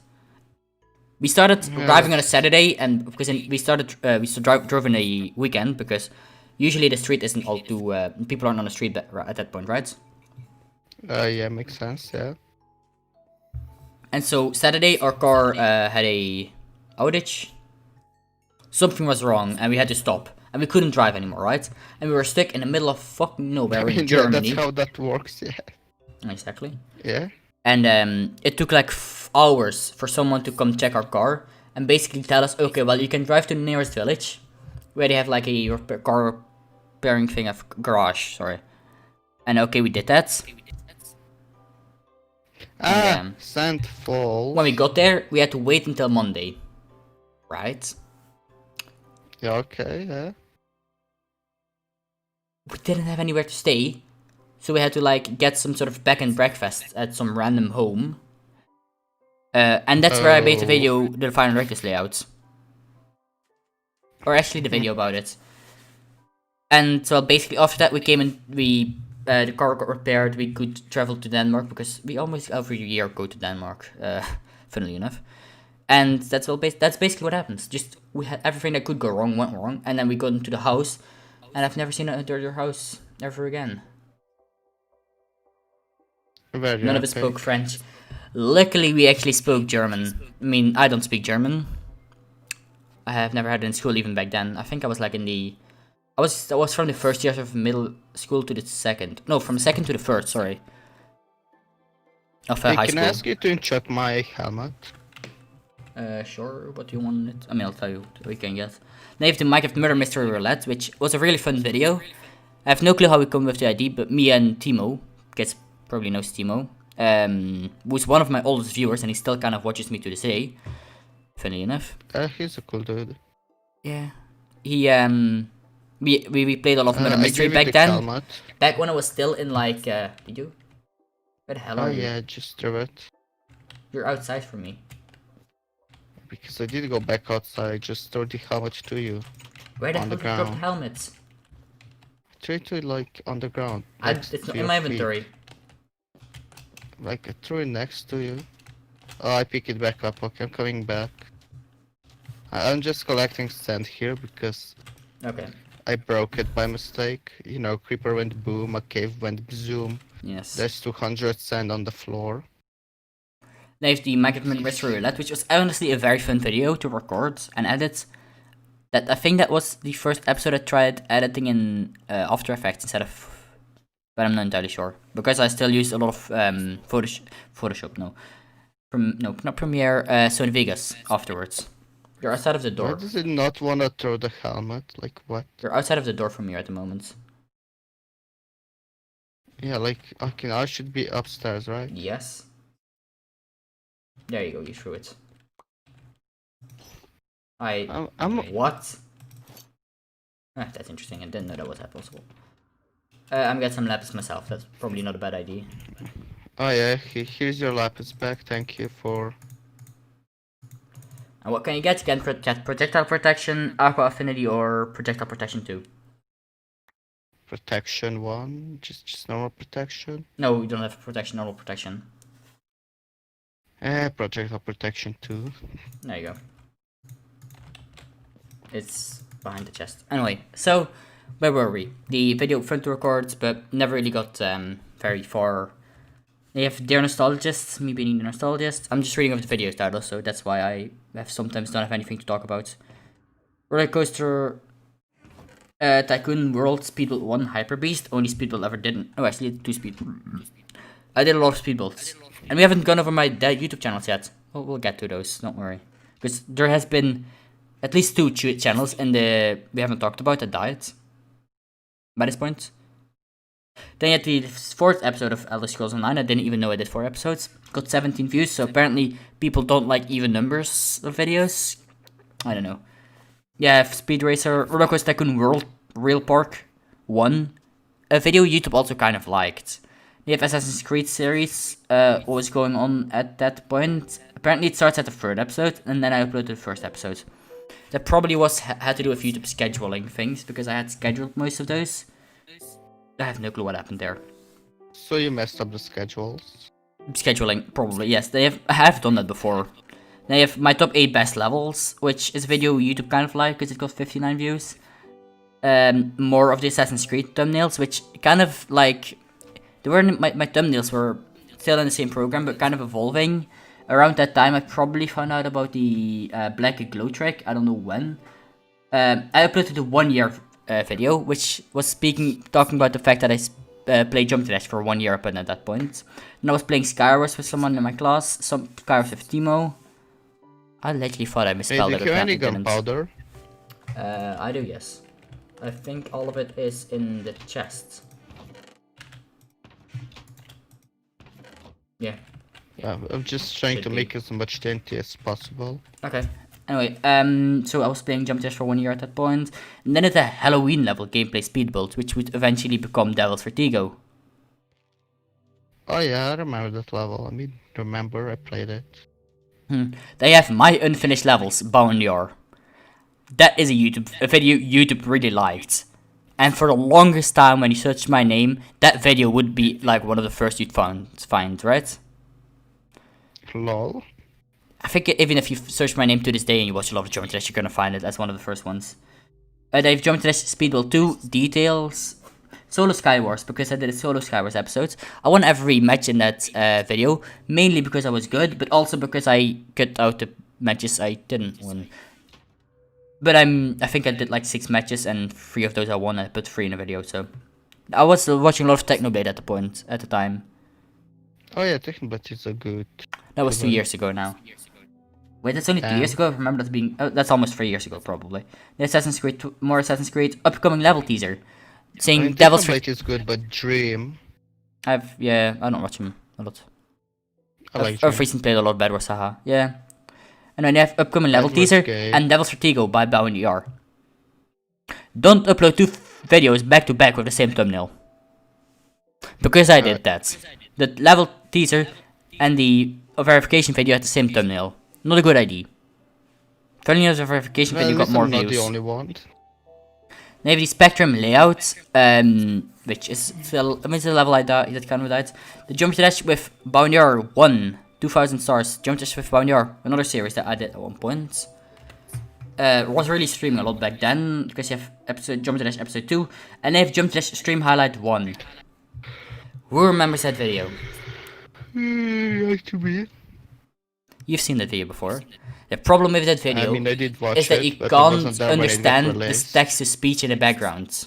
We started driving on a Saturday, and because we drove in a weekend, because usually the street isn't all too people aren't on the street at that point, right? Yeah, makes sense. Yeah. And so Saturday, our car had a outage. Something was wrong, and we had to stop. And we couldn't drive anymore, right? And we were stuck in the middle of fucking nowhere in Germany. That's how that works, yeah. Exactly. Yeah. And it took like hours for someone to come check our car and basically tell us, okay, well, you can drive to the nearest village where they have like a car repairing thing, of garage, sorry. And okay, we did that. And Sand Falls. when we got there, we had to wait until Monday. Right? Yeah, okay, yeah. We didn't have anywhere to stay. So we had to like get some sort of back and breakfast at some random home. And that's where I made the video, the final reckless layout. Or actually the video about it. And so basically after that we came and the car got repaired, we could travel to Denmark because we almost every year go to Denmark, funnily enough. And that's basically what happens. Just we had everything that could go wrong went wrong, and then we got into the house, and I've never seen a dirtier house ever again. Very None of us spoke French. Luckily, we actually spoke German. I mean, I don't speak German. I have never had it in school even back then. I think I was like in the... I was from the first year of middle school to the second. No, from second to the first, sorry. Of high school. Can I ask you to check my helmet? Sure, what do you want it? I mean, I'll tell you what we can get. Now you have the Mic of the Murder Mystery Roulette, which was a really fun video. I have no clue how we come with the idea, but me and Timo, gets probably knows Timo, who's one of my oldest viewers and he still kind of watches me to this day, funny enough. He's a cool dude. Yeah. He, we played a lot of Murder Mystery back then. Helmet. Back when I was still in like, did you? Where the hell are you? Oh yeah, just threw it. You're outside from me. Because I did go back outside, I just threw the helmet to you. Where the hell On the did you drop the ground. helmets? Threw it to like on the ground. It's not in my inventory. Like I threw it next to you. Oh, I pick it back up. Okay, I'm coming back. I'm just collecting sand here because Okay. I broke it by mistake. You know, creeper went boom, a cave went zoom. Yes. There's 200 sand on the floor. There's the Mic of the Murder Mystery Roulette, which was honestly a very fun video to record and edit. I think that was the first episode I tried editing in After Effects instead of... But I'm not entirely sure. Because I still use a lot of Photoshop, no. No, not Premiere, Sony Vegas afterwards. You're outside of the door. Why does it not want to throw the helmet? Like what? You're outside of the door from here at the moment. Yeah, like, okay, I should be upstairs, right? Yes. There you go, you threw it. What? Ah, that's interesting, I didn't know that was that possible. I'm getting some lapis myself, that's probably not a bad idea. Oh yeah, here's your lapis back, thank you for... And what can you get? You can get projectile protection, aqua affinity, or projectile protection 2. Protection 1, just normal protection. No, we don't have protection, normal protection. Projectile protection 2. There you go. It's behind the chest. Anyway, so where were we? The video front to record, but never really got very far. They have Dear Nostalgist, me being the Nostalgist. I'm just reading off the video title, so that's why I have sometimes don't have anything to talk about. Roller Coaster Tycoon World Speedboat 1 Hyper Beast. Only Speedboat ever didn't. Oh, actually, 2 Speedboats. I did a lot of Speedboats. And we haven't gone over my YouTube channels yet. Well, we'll get to those, don't worry. Because there has been at least 2 channels in the we haven't talked about that died. By this point. Then you had the 4th episode of Elder Scrolls Online. I didn't even know I did 4 episodes. Got 17 views, so apparently people don't like even numbers of videos. I don't know. Yeah, Speed Racer, Roller Coaster Tycoon World, Real Park 1. A video YouTube also kind of liked. They have Assassin's Creed series, what was going on at that point. Apparently it starts at the 3rd episode, and then I uploaded the 1st episode. That probably had to do with YouTube scheduling things, because I had scheduled most of those. I have no clue what happened there. So you messed up the schedules? Scheduling, probably, yes. I have done that before. They have my top 8 best levels, which is a video YouTube kind of like, because it got 59 views. More of the Assassin's Creed thumbnails, which kind of like... my thumbnails were still in the same program, but kind of evolving. Around that time, I probably found out about the Black Glow trick. I don't know when. I uploaded a 1 year video, which was talking about the fact that play Jump Dash for 1 year up at that point. And I was playing Skywars with someone in my class, some Skywars with Timo. I literally thought I misspelled it. Do you have any gunpowder? I do, yes. I think all of it is in the chest. Yeah. I'm just trying to make as much TNT as possible. Okay. Anyway, so I was playing Jump Dash for 1 year at that point, and then at the Halloween level gameplay speed build, which would eventually become Devil's Vertigo. Oh yeah, I remember that level. I mean, remember I played it. They have my unfinished levels, BauwenDR. That is a video YouTube really liked. And for the longest time when you search my name, that video would be like one of the first you'd find, right? Lol. I think even if you search my name to this day and you watch a lot of Jump Dash, you're gonna find it as one of the first ones. They've Jump Dash Speedbuild 2 details. Solo Skywars, because I did a solo Skywars episode. I won every match in that video, mainly because I was good, but also because I cut out the matches I didn't win. But I think I did like 6 matches, and 3 of those I won. I put 3 in the video, so I was watching a lot of Technoblade at the time. Oh yeah, Technoblade is a good. That was 2 years ago now. Wait, that's only 2 years ago. I remember that being. That's almost 3 years ago, probably. The Assassin's Creed, more Assassin's Creed, upcoming level teaser. Saying I mean, Devil's Technoblade is good, but Dream. I don't watch him a lot. I like I've Dream. recently played a lot of Bedrock Saga. Yeah. And then they have upcoming level teaser and Devil's Vertigo by BauwenDR. Don't upload 2 videos back to back with the same thumbnail. Because I did that. The level teaser and the verification video had the same thumbnail. Not a good idea. Funny enough, the verification video got more views. I'm not the only one. They have the Spectrum layout, which is still, I mean, it's a level I that kind of died. The Jump Dash with BauwenDR 1, 2000 stars. Jump Dash with BauwenDR, another series that I did at one point. Was really streaming a lot back then, because you have Jump Dash episode 2, and they have Jump Dash stream highlight 1. Who remembers that video? Like to be. You've seen that video before. The problem with that video I did watch is that you it, but it wasn't can't there when it got understand the released. text-to-speech in the background.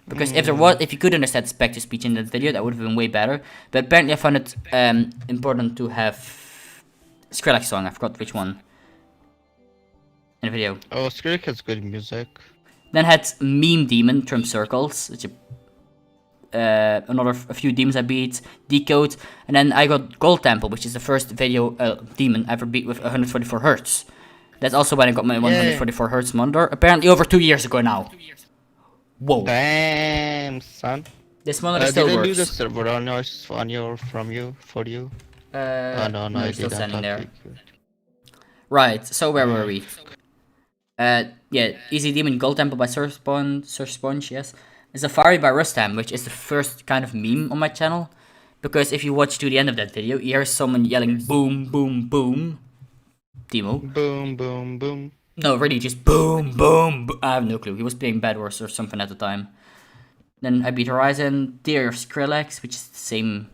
Because if you could understand text-to-speech in that video, that would have been way better. But apparently I found it important to have Skrillex song, I forgot which one, in the video. Oh, Skrillex has good music. Then had Meme Demon, Trump Circles, which a few demons I beat, Decode, and then I got Gold Temple, which is the first video demon I ever beat with 144 Hz. That's also when I got my 144 Hz Mondor, apparently over 2 years ago now. Whoa. Damn, son. This Mondor still did I works. do the server noise for you? Oh, no, I still didn't. standing there. Right, so where were we? Yeah, Easy Demon, Gold Temple by Surf Sponge, yes. Safari by Rustam, which is the first kind of meme on my channel. Because if you watch to the end of that video, you hear someone yelling boom, boom, boom. Timo. Boom, boom, boom. No, really, just boom, boom, boom. I have no clue. He was playing Bad Wars or something at the time. Then I beat Horizon, Dear Skrillex, which is the same.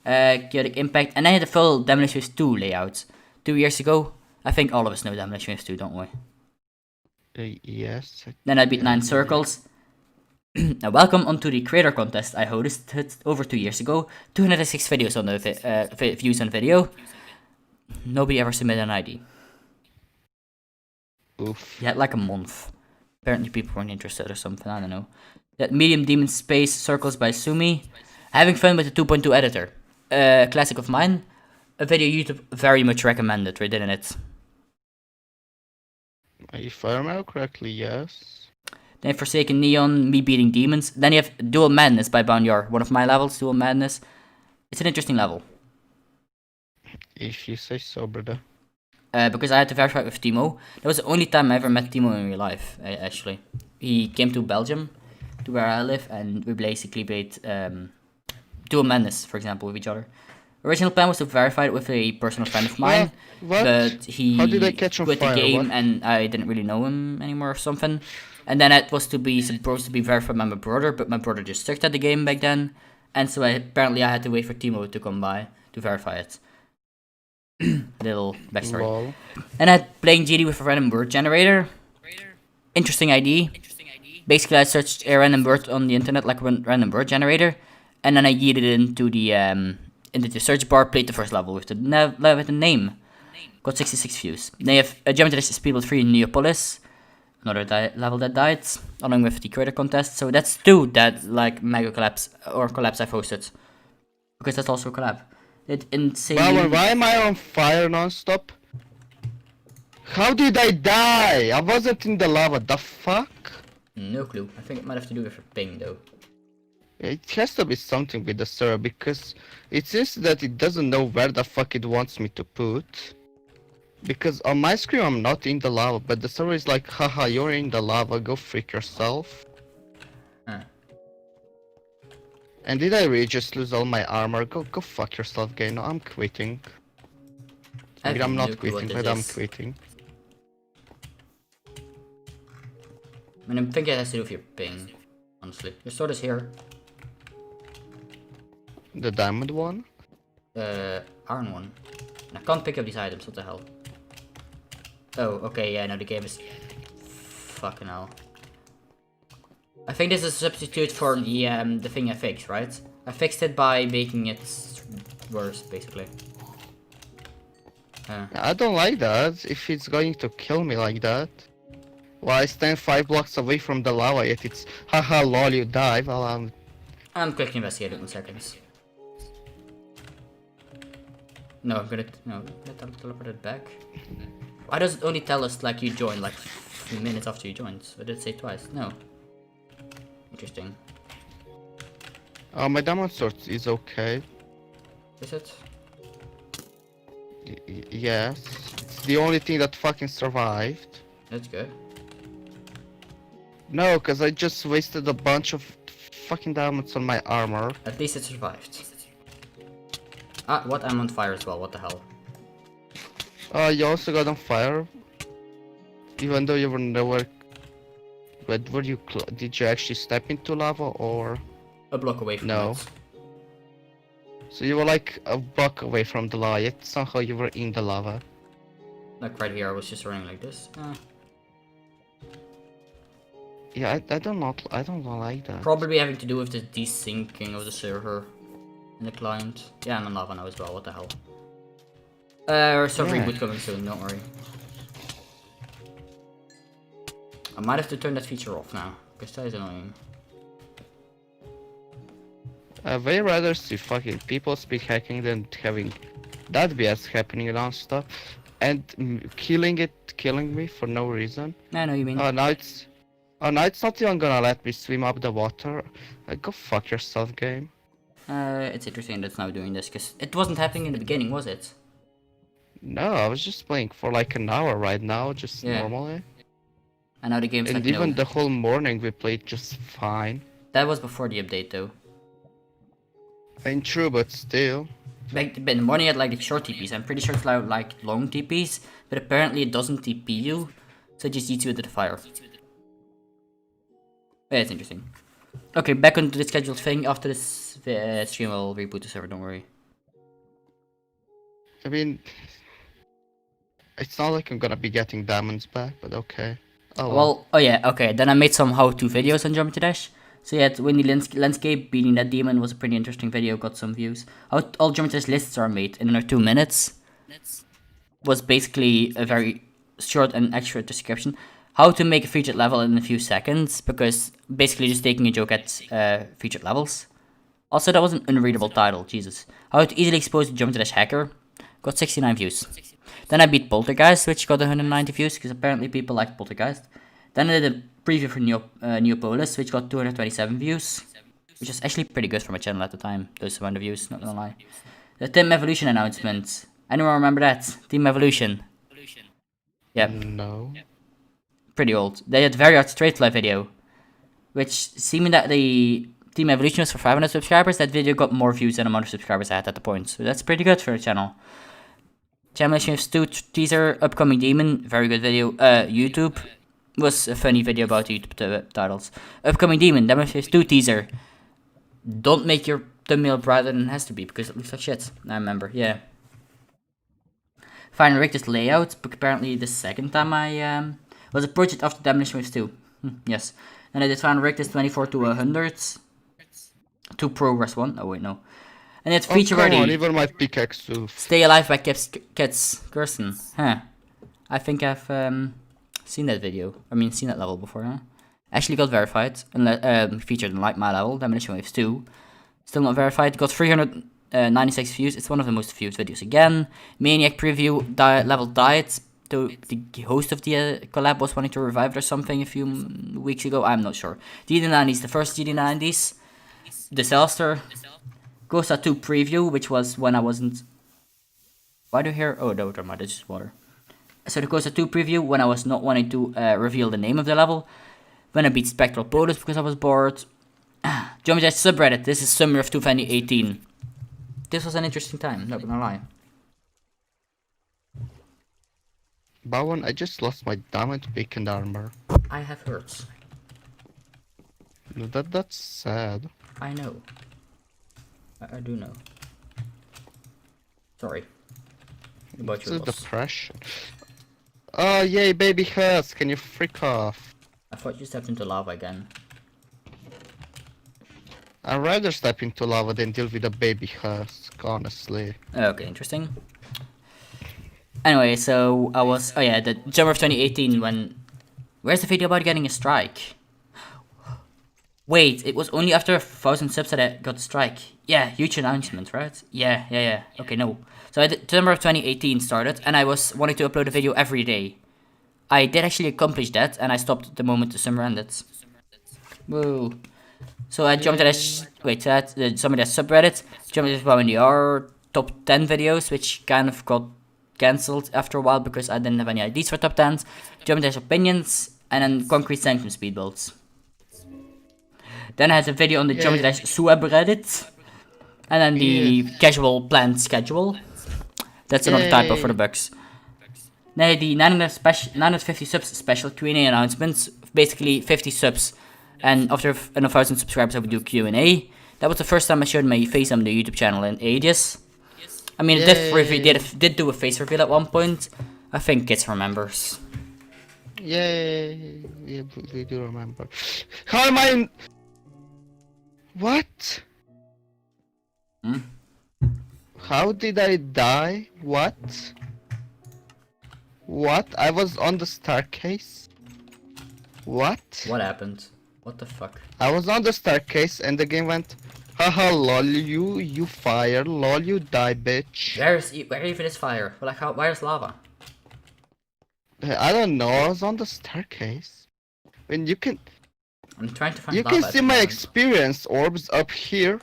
Chaotic Impact. And I had a full Demolition Wave 2 layout 2 years ago. I think all of us know Demolition Wave 2, don't we? Yes. Then I beat 9 Circles. Now, welcome onto the creator contest I hosted over 2 years ago. 206 videos on the views on video. Nobody ever submitted an ID. Oof. You had like a month. Apparently people weren't interested or something, I don't know. That Medium Demon Space Circles by Sumi. Having fun with the 2.2 editor. Classic of mine. A video YouTube very much recommended, right, didn't it? If I remember correctly, yes. Then you have Forsaken Neon, me beating demons. Then you have Dual Madness by BauwenDR, one of my levels, Dual Madness. It's an interesting level. If you say so, brother. Because I had to verify with Timo. That was the only time I ever met Timo in real life, actually. He came to Belgium, to where I live, and we basically played Dual Madness, for example, with each other. Original plan was to verify it with a personal friend of mine, What? but he How did I catch on quit the fire? game What? and I didn't really know him anymore or something. And then it was supposed to be verified by my brother, but my brother just sucked at the game back then, and so apparently I had to wait for Timo to come by to verify it. Little backstory. Lol. And I had playing GD with a random word generator. Interesting ID. basically I searched a random word on the internet, like a random word generator, and then I yeeted it into the search bar, played the first level with the name. Got 66 views. They have a Geometry Speedball 3 in Neapolis, another level that died, along with the creator contest. So that's 2 that like mega collabs or collabs I've hosted, because that's also a collab. It insanely. Bowen, why am I on fire non-stop? How did I die? I wasn't in the lava, the fuck? No clue. I think it might have to do with your ping though. It has to be something with the server, because it seems that it doesn't know where the fuck it wants me to put. Because on my screen I'm not in the lava, but the server is like, haha, you're in the lava, go freak yourself. Huh. And did I really just lose all my armor? Go fuck yourself, game. No, I'm quitting. I mean, I'm not quitting, but I'm quitting. I mean, I think it has to do with your ping, honestly. Your sword is here. The diamond one? Iron one. And I can't pick up these items, what the hell? Oh, okay, yeah, no, the game is... Fucking hell. I think this is a substitute for the thing I fixed, right? I fixed it by making it worse, basically. I don't like that, if it's going to kill me like that. Well, I stand 5 blocks away from the lava, yet it's haha lol, you die. Well, I'm quickly investigating in seconds. No, I'm gonna teleport it back. Why does it only tell us like you joined like 3 minutes after you joined? So did it say twice? No. Interesting. my diamond sword is okay. Is it? Yes. It's the only thing that fucking survived. That's good. No, cause I just wasted a bunch of fucking diamonds on my armor. At least it survived. Ah, what? I'm on fire as well, what the hell? You also got on fire? Even though you were nowhere... But were you did you actually step into lava, or...? A block away from No. it. So you were like a block away from the lava, yet somehow you were in the lava. Like right here, I was just running like this. Yeah, I don't like that. Probably having to do with the desyncing of the server and the client. Yeah, I'm in lava now as well, what the hell. Server Yeah. reboot coming soon, don't worry. I might have to turn that feature off now, because that is annoying. I'd way rather see fucking people speak hacking than having that BS happening non-stop and killing me for no reason. I know you mean. Now it's not even gonna let me swim up the water. Go fuck yourself, game. It's interesting that it's now doing this, because it wasn't happening in the beginning, was it? No, I was just playing for like an hour right now, just Yeah. normally. And now the game's And like, even no. the whole morning we played just fine. That was before the update though. Ain't true, but still. Back in the morning I had like the short TPs, I'm pretty sure it's like long TPs, but apparently it doesn't TP you, so it just eats you into the fire. Yeah, it's interesting. Okay, back onto the scheduled thing. After this stream I'll reboot the server, don't worry. I mean, it's not like I'm gonna be getting diamonds back, but okay. Oh Well, oh yeah, okay, then I made some how-to videos on Geometry Dash. So yeah, Windy Landscape, beating that demon was a pretty interesting video, got some views. How all Geometry Dash lists are made in under 2 minutes. Was basically a very short and accurate description. How to make a featured level in a few seconds, because basically just taking a joke at featured levels. Also, that was an unreadable title, Jesus. How to easily expose the Geometry Dash hacker, got 69 views. Then I beat Poltergeist, which got 190 views, because apparently people liked Poltergeist. Then I did a preview for Neopolis, which got 227 views, which is actually pretty good for my channel at the time. Those amount of views, not gonna lie. The Team Evolution announcement. Anyone remember that? Team Evolution. Yep. No. Pretty old. They had very hard straight live video, which seeming that the Team Evolution was for 500 subscribers, that video got more views than the amount of subscribers I had at the point. So that's pretty good for a channel. Champion Waves 2 teaser, upcoming demon, very good video. YouTube was a funny video about the YouTube titles. Upcoming demon, Champion Waves 2 teaser. Don't make your thumbnail brighter than it has to be, because it looks like shit. I remember, yeah. Final Rick, this layout, but apparently the second time I was a project after Demolition Waves 2. Yes. And I did find Rick is 24 to 100. To progress 1. Oh wait, no. And it's Oh, feature come on, ready. even my pickaxe oof. Stay alive by Kits Gerson. Huh. I think I've seen that video. I mean, seen that level before, huh? Actually got verified. And featured in like my level, Demolition Waves 2. Still not verified. Got 396 views. It's one of the most viewed videos again. Maniac preview level died. The host of the collab was wanting to revive it or something a few weeks ago. I'm not sure. GD90s, the first GD90s. Disaster. Ghost 2 preview, which was when I wasn't. Why do you hear? Oh, no, it's just water. So the Ghost 2 preview when I was not wanting to reveal the name of the level. When I beat Spectral Bonus because I was bored. Jumping Dash subreddit. This is summer of 2018. This was an interesting time, not gonna lie. Bowen, I just lost my diamond beacon armor. I have heard. No, that's sad. I know. I do know. Sorry. About It's your a loss. depression. Oh yay, baby husk, can you freak off? I thought you stepped into lava again. I'd rather step into lava than deal with a baby husk, honestly. Okay, interesting. Anyway, so I was. Oh yeah, the summer of 2018 when. Where's the video about getting a strike? Wait, it was only after 1,000 subs that I got a strike. Yeah, huge announcement, right? Yeah. Okay, no. So December of 2018 started, and I was wanting to upload a video every day. I did actually accomplish that, and I stopped the moment the summer ended. Whoa. So I jumped at somebody that subreddit, jumped at BauwenDR top 10 videos, which kind of got cancelled after a while because I didn't have any IDs for top 10s, jumped at opinions, and then concrete sanctum speed builds. Then I had a video on the Jumping Dash subreddit, and then the casual planned schedule. That's another typo for the bugs. Then the 950 subs special Q&A announcements, basically 50 subs, and after 1,000 subscribers I would do Q&A. That was the first time I showed my face on the YouTube channel in ages. I mean, it did do a face reveal at one point. I think Kids remembers. Yay! Yeah, we do remember. How am I in... What? Hmm? How did I die? What? What? I was on the staircase? What? What happened? What the fuck? I was on the staircase and the game went, haha lol you fire, lol you die bitch. Where even is fire? Like where's lava? I don't know, I was on the staircase. When you can... I'm trying to find You lava. can at see the my moment. experience orbs up here.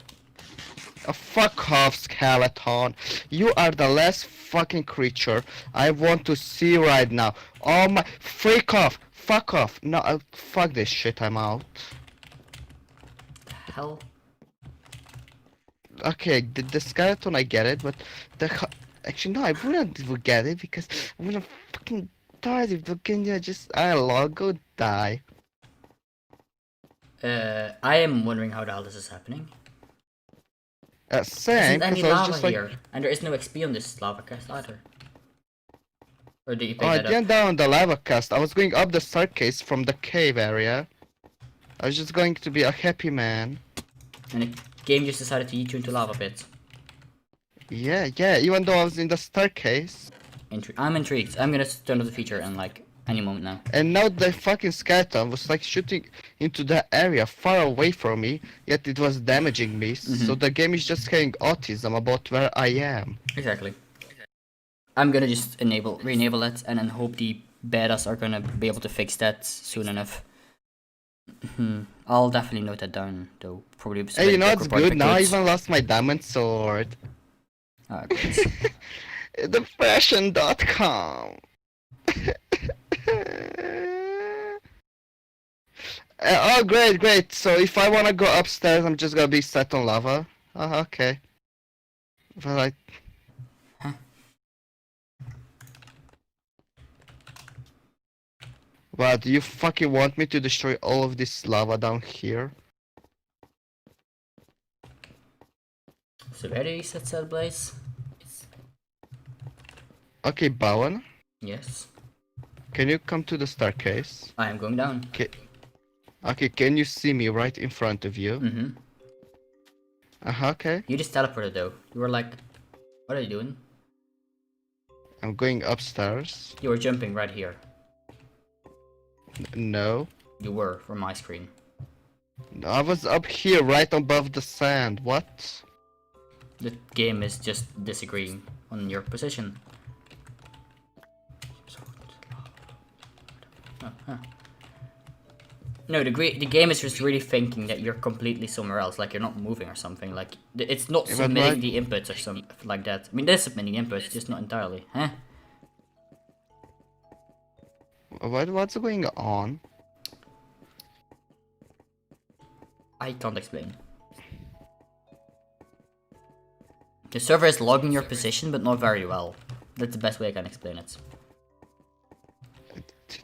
Oh, fuck off, skeleton. You are the last fucking creature I want to see right now. Oh my... Freak off! Fuck off! No, fuck this shit, I'm out. Hell. Okay, the skeleton I get it, but actually no, I wouldn't get it because I'm gonna fucking die if the game just... I'll go die. I am wondering how the hell this is happening. Same, Isn't any because I was lava just like... here, and there is no XP on this lava cast either. Or did you pick Oh, I that up? didn't down the lava cast. I was going up the staircase from the cave area. I was just going to be a happy man. And the game just decided to eat you into lava pits. Yeah, even though I was in the staircase. I'm intrigued. I'm gonna turn off the feature in like any moment now. And now the fucking skeleton was like shooting into that area far away from me, yet it was damaging me. So the game is just having autism about where I am. Exactly. I'm gonna just re-enable it, and then hope the betas are gonna be able to fix that soon enough. I'll definitely note that down, though. Probably. Hey, you know what's good? Now I even lost my diamond sword. Depression.com. Oh, great. So if I wanna go upstairs, I'm just gonna be set on lava. Oh, okay. Well, I... What, do you fucking want me to destroy all of this lava down here? So where do you set said blaze? Okay, Bowen, Yes. can you come to the staircase? I am going down. Okay. Okay, can you see me right in front of you? Mm-hmm. Okay. You just teleported though. You were like, what are you doing? I'm going upstairs. You were jumping right here. No. You were from my screen. I was up here right above the sand. What? The game is just disagreeing on your position. No, the game is just really thinking that you're completely somewhere else, like you're not moving or something. Like it's not Yeah, but submitting why- the inputs or something like that. I mean, they're submitting inputs, just not entirely, huh? What's going on? I can't explain. The server is logging your position, but not very well. That's the best way I can explain it.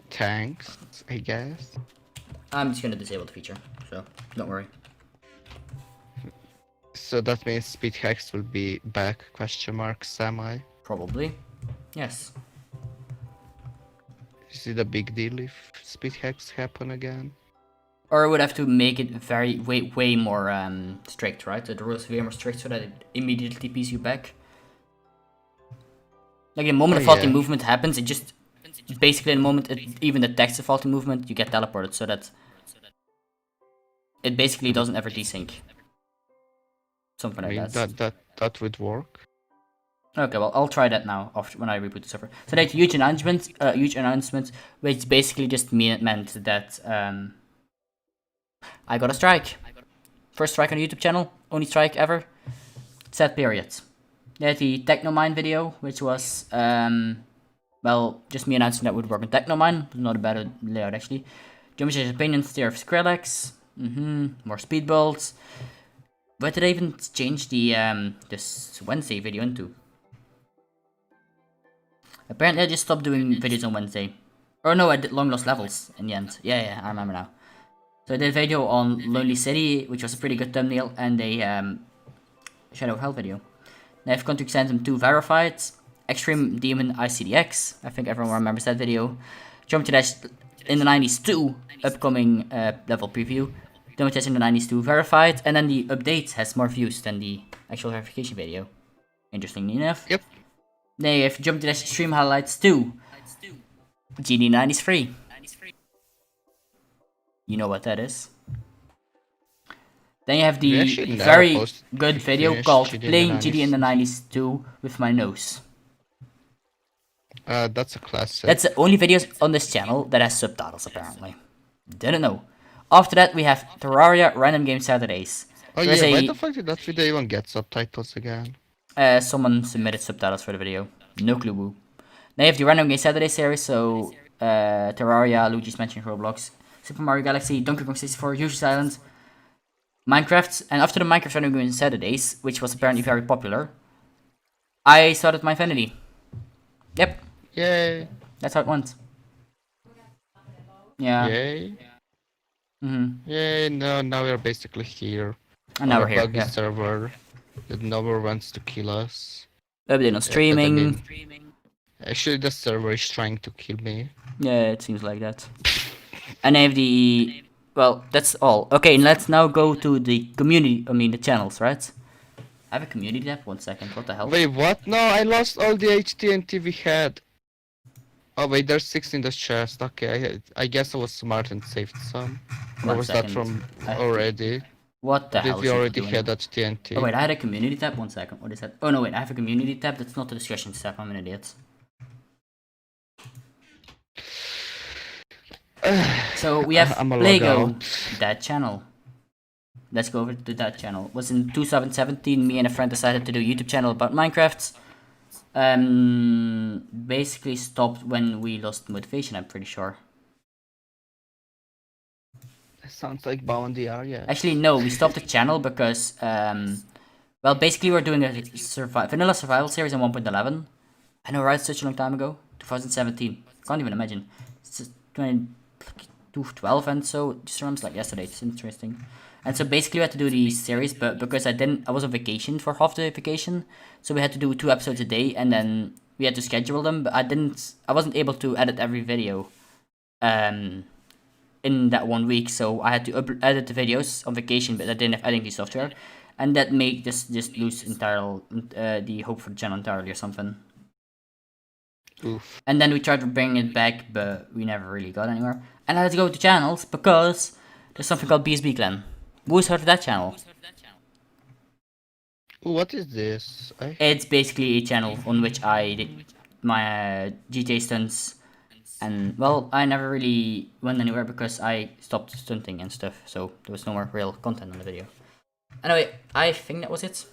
Tanks, I guess. I'm just gonna disable the feature, so don't worry. So that means speed hacks will be back? Question mark. Semi. Probably. Yes. Is it a big deal if speed hacks happen again? Or I would have to make it way more strict, right? The rules way more strict so that it immediately TPs you back. Like the moment Oh, a faulty yeah. movement happens, it just basically the moment it even detects a faulty movement, you get teleported so that it basically doesn't ever desync. Something I like mean, that. that would work. Okay, well I'll try that now after when I reboot the server. So that's huge announcement, which basically just meant that I got a strike. First strike on the YouTube channel, only strike ever. Sad period. They had the Technomine video, which was well, just me announcing that would work on Technomine. Not a bad layout actually. Jumpy's opinions there of Skrillex. More speed builds. What did I even change the this Wednesday video into? Apparently I just stopped doing videos on Wednesday. Or no, I did Long Lost Levels in the end. Yeah, I remember now. So I did a video on Lonely City, which was a pretty good thumbnail, and a Shadow of Hell video. Now I've Contact Phantom 2 verified. Extreme Demon ICDX. I think everyone remembers that video. Jump to Dash in the 90s 2, upcoming level preview. Jump to Dash in the 90s 2 verified. And then the update has more views than the actual verification video. Interestingly enough. Yep. Then you have Jump to Dash Extreme Highlights 2. GD93. You know what that is. Then you have We the actually never very posted good video finished called GD in the Playing 90s. GD in the 90s 2 with my nose. That's a classic. That's the only videos on this channel that has subtitles apparently. Didn't know. After that we have Terraria Random Game Saturdays. Oh There's yeah, why a- the fuck did that video even get subtitles again? Someone submitted subtitles for the video. No clue who. Then you have the Random Game Saturday series, so Terraria, Luigi's Mansion, Roblox, Super Mario Galaxy, Donkey Kong 64, Yoshi's Island, Minecraft, and after the Minecraft Random Game Saturdays, which was apparently very popular, I started my Infinity. Yep, Yay! that's how it went. Yeah. Yay! Mm-hmm. Yay! No, now we're basically here. And now On we're a here. buggy Yeah. server that never wants to kill us. Update on streaming. Actually, the server is trying to kill me. Yeah, it seems like that. And I have the... Well, that's all. Okay, let's now go to the community, the channels, right? I have a community tab, 1 second, what the hell? Wait, what? No, I lost all the HTNT we had. Oh wait, there's 6 in the chest. Okay, I guess I was smart and saved some. Or 1 was second. that from I- already? What the hell Did we is it already doing? had that TNT? Oh wait, I had a community tab, 1 second, what is that? Oh no wait, I have a community tab, that's not the discussion tab, I'm an idiot. So we have I'm a Lego, logout. that channel. Let's go over to that channel. It was in 2017, me and a friend decided to do a YouTube channel about Minecraft. Basically stopped when we lost motivation, I'm pretty sure. That sounds like BauwenDR, yeah. Actually, no, we stopped the channel because, well, basically we're doing a vanilla survival series on 1.11. I know, right? Such a long time ago. 2017. Can't even imagine. It's just 2012 and so, it just remembers like yesterday. It's interesting. And so basically we had to do the series, but because I was on vacation for half the vacation, so we had to do 2 episodes a day, and then we had to schedule them, but I wasn't able to edit every video, in that 1 week, so I had to edit the videos on vacation, but I didn't have editing software, and that made just lose the hope for the channel entirely or something. Oof. And then we tried to bring it back, but we never really got anywhere. And I had to go to channels because there's something called BSB Clan. Who's heard of that channel? Ooh, what is this? It's basically a channel on which I did my GTA stunts, and well, I never really went anywhere because I stopped stunting and stuff, so there was no more real content on the video. Anyway, I think that was it.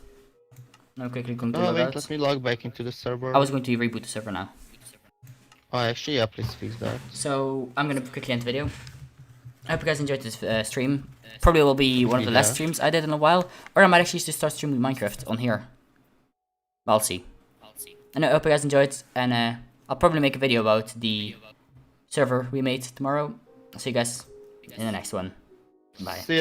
I'm quickly going to Oh log wait, out. let me log back into the server. I was going to reboot the server now. Oh, actually, yeah, please fix that. So I'm gonna quickly end the video. I hope you guys enjoyed this stream. Probably will be one of the last streams I did in a while, or I might actually just start streaming Minecraft on here. I'll see. And I hope you guys enjoyed, and I'll probably make a video about the server we made tomorrow. I'll see you guys in the next one. Bye. See ya.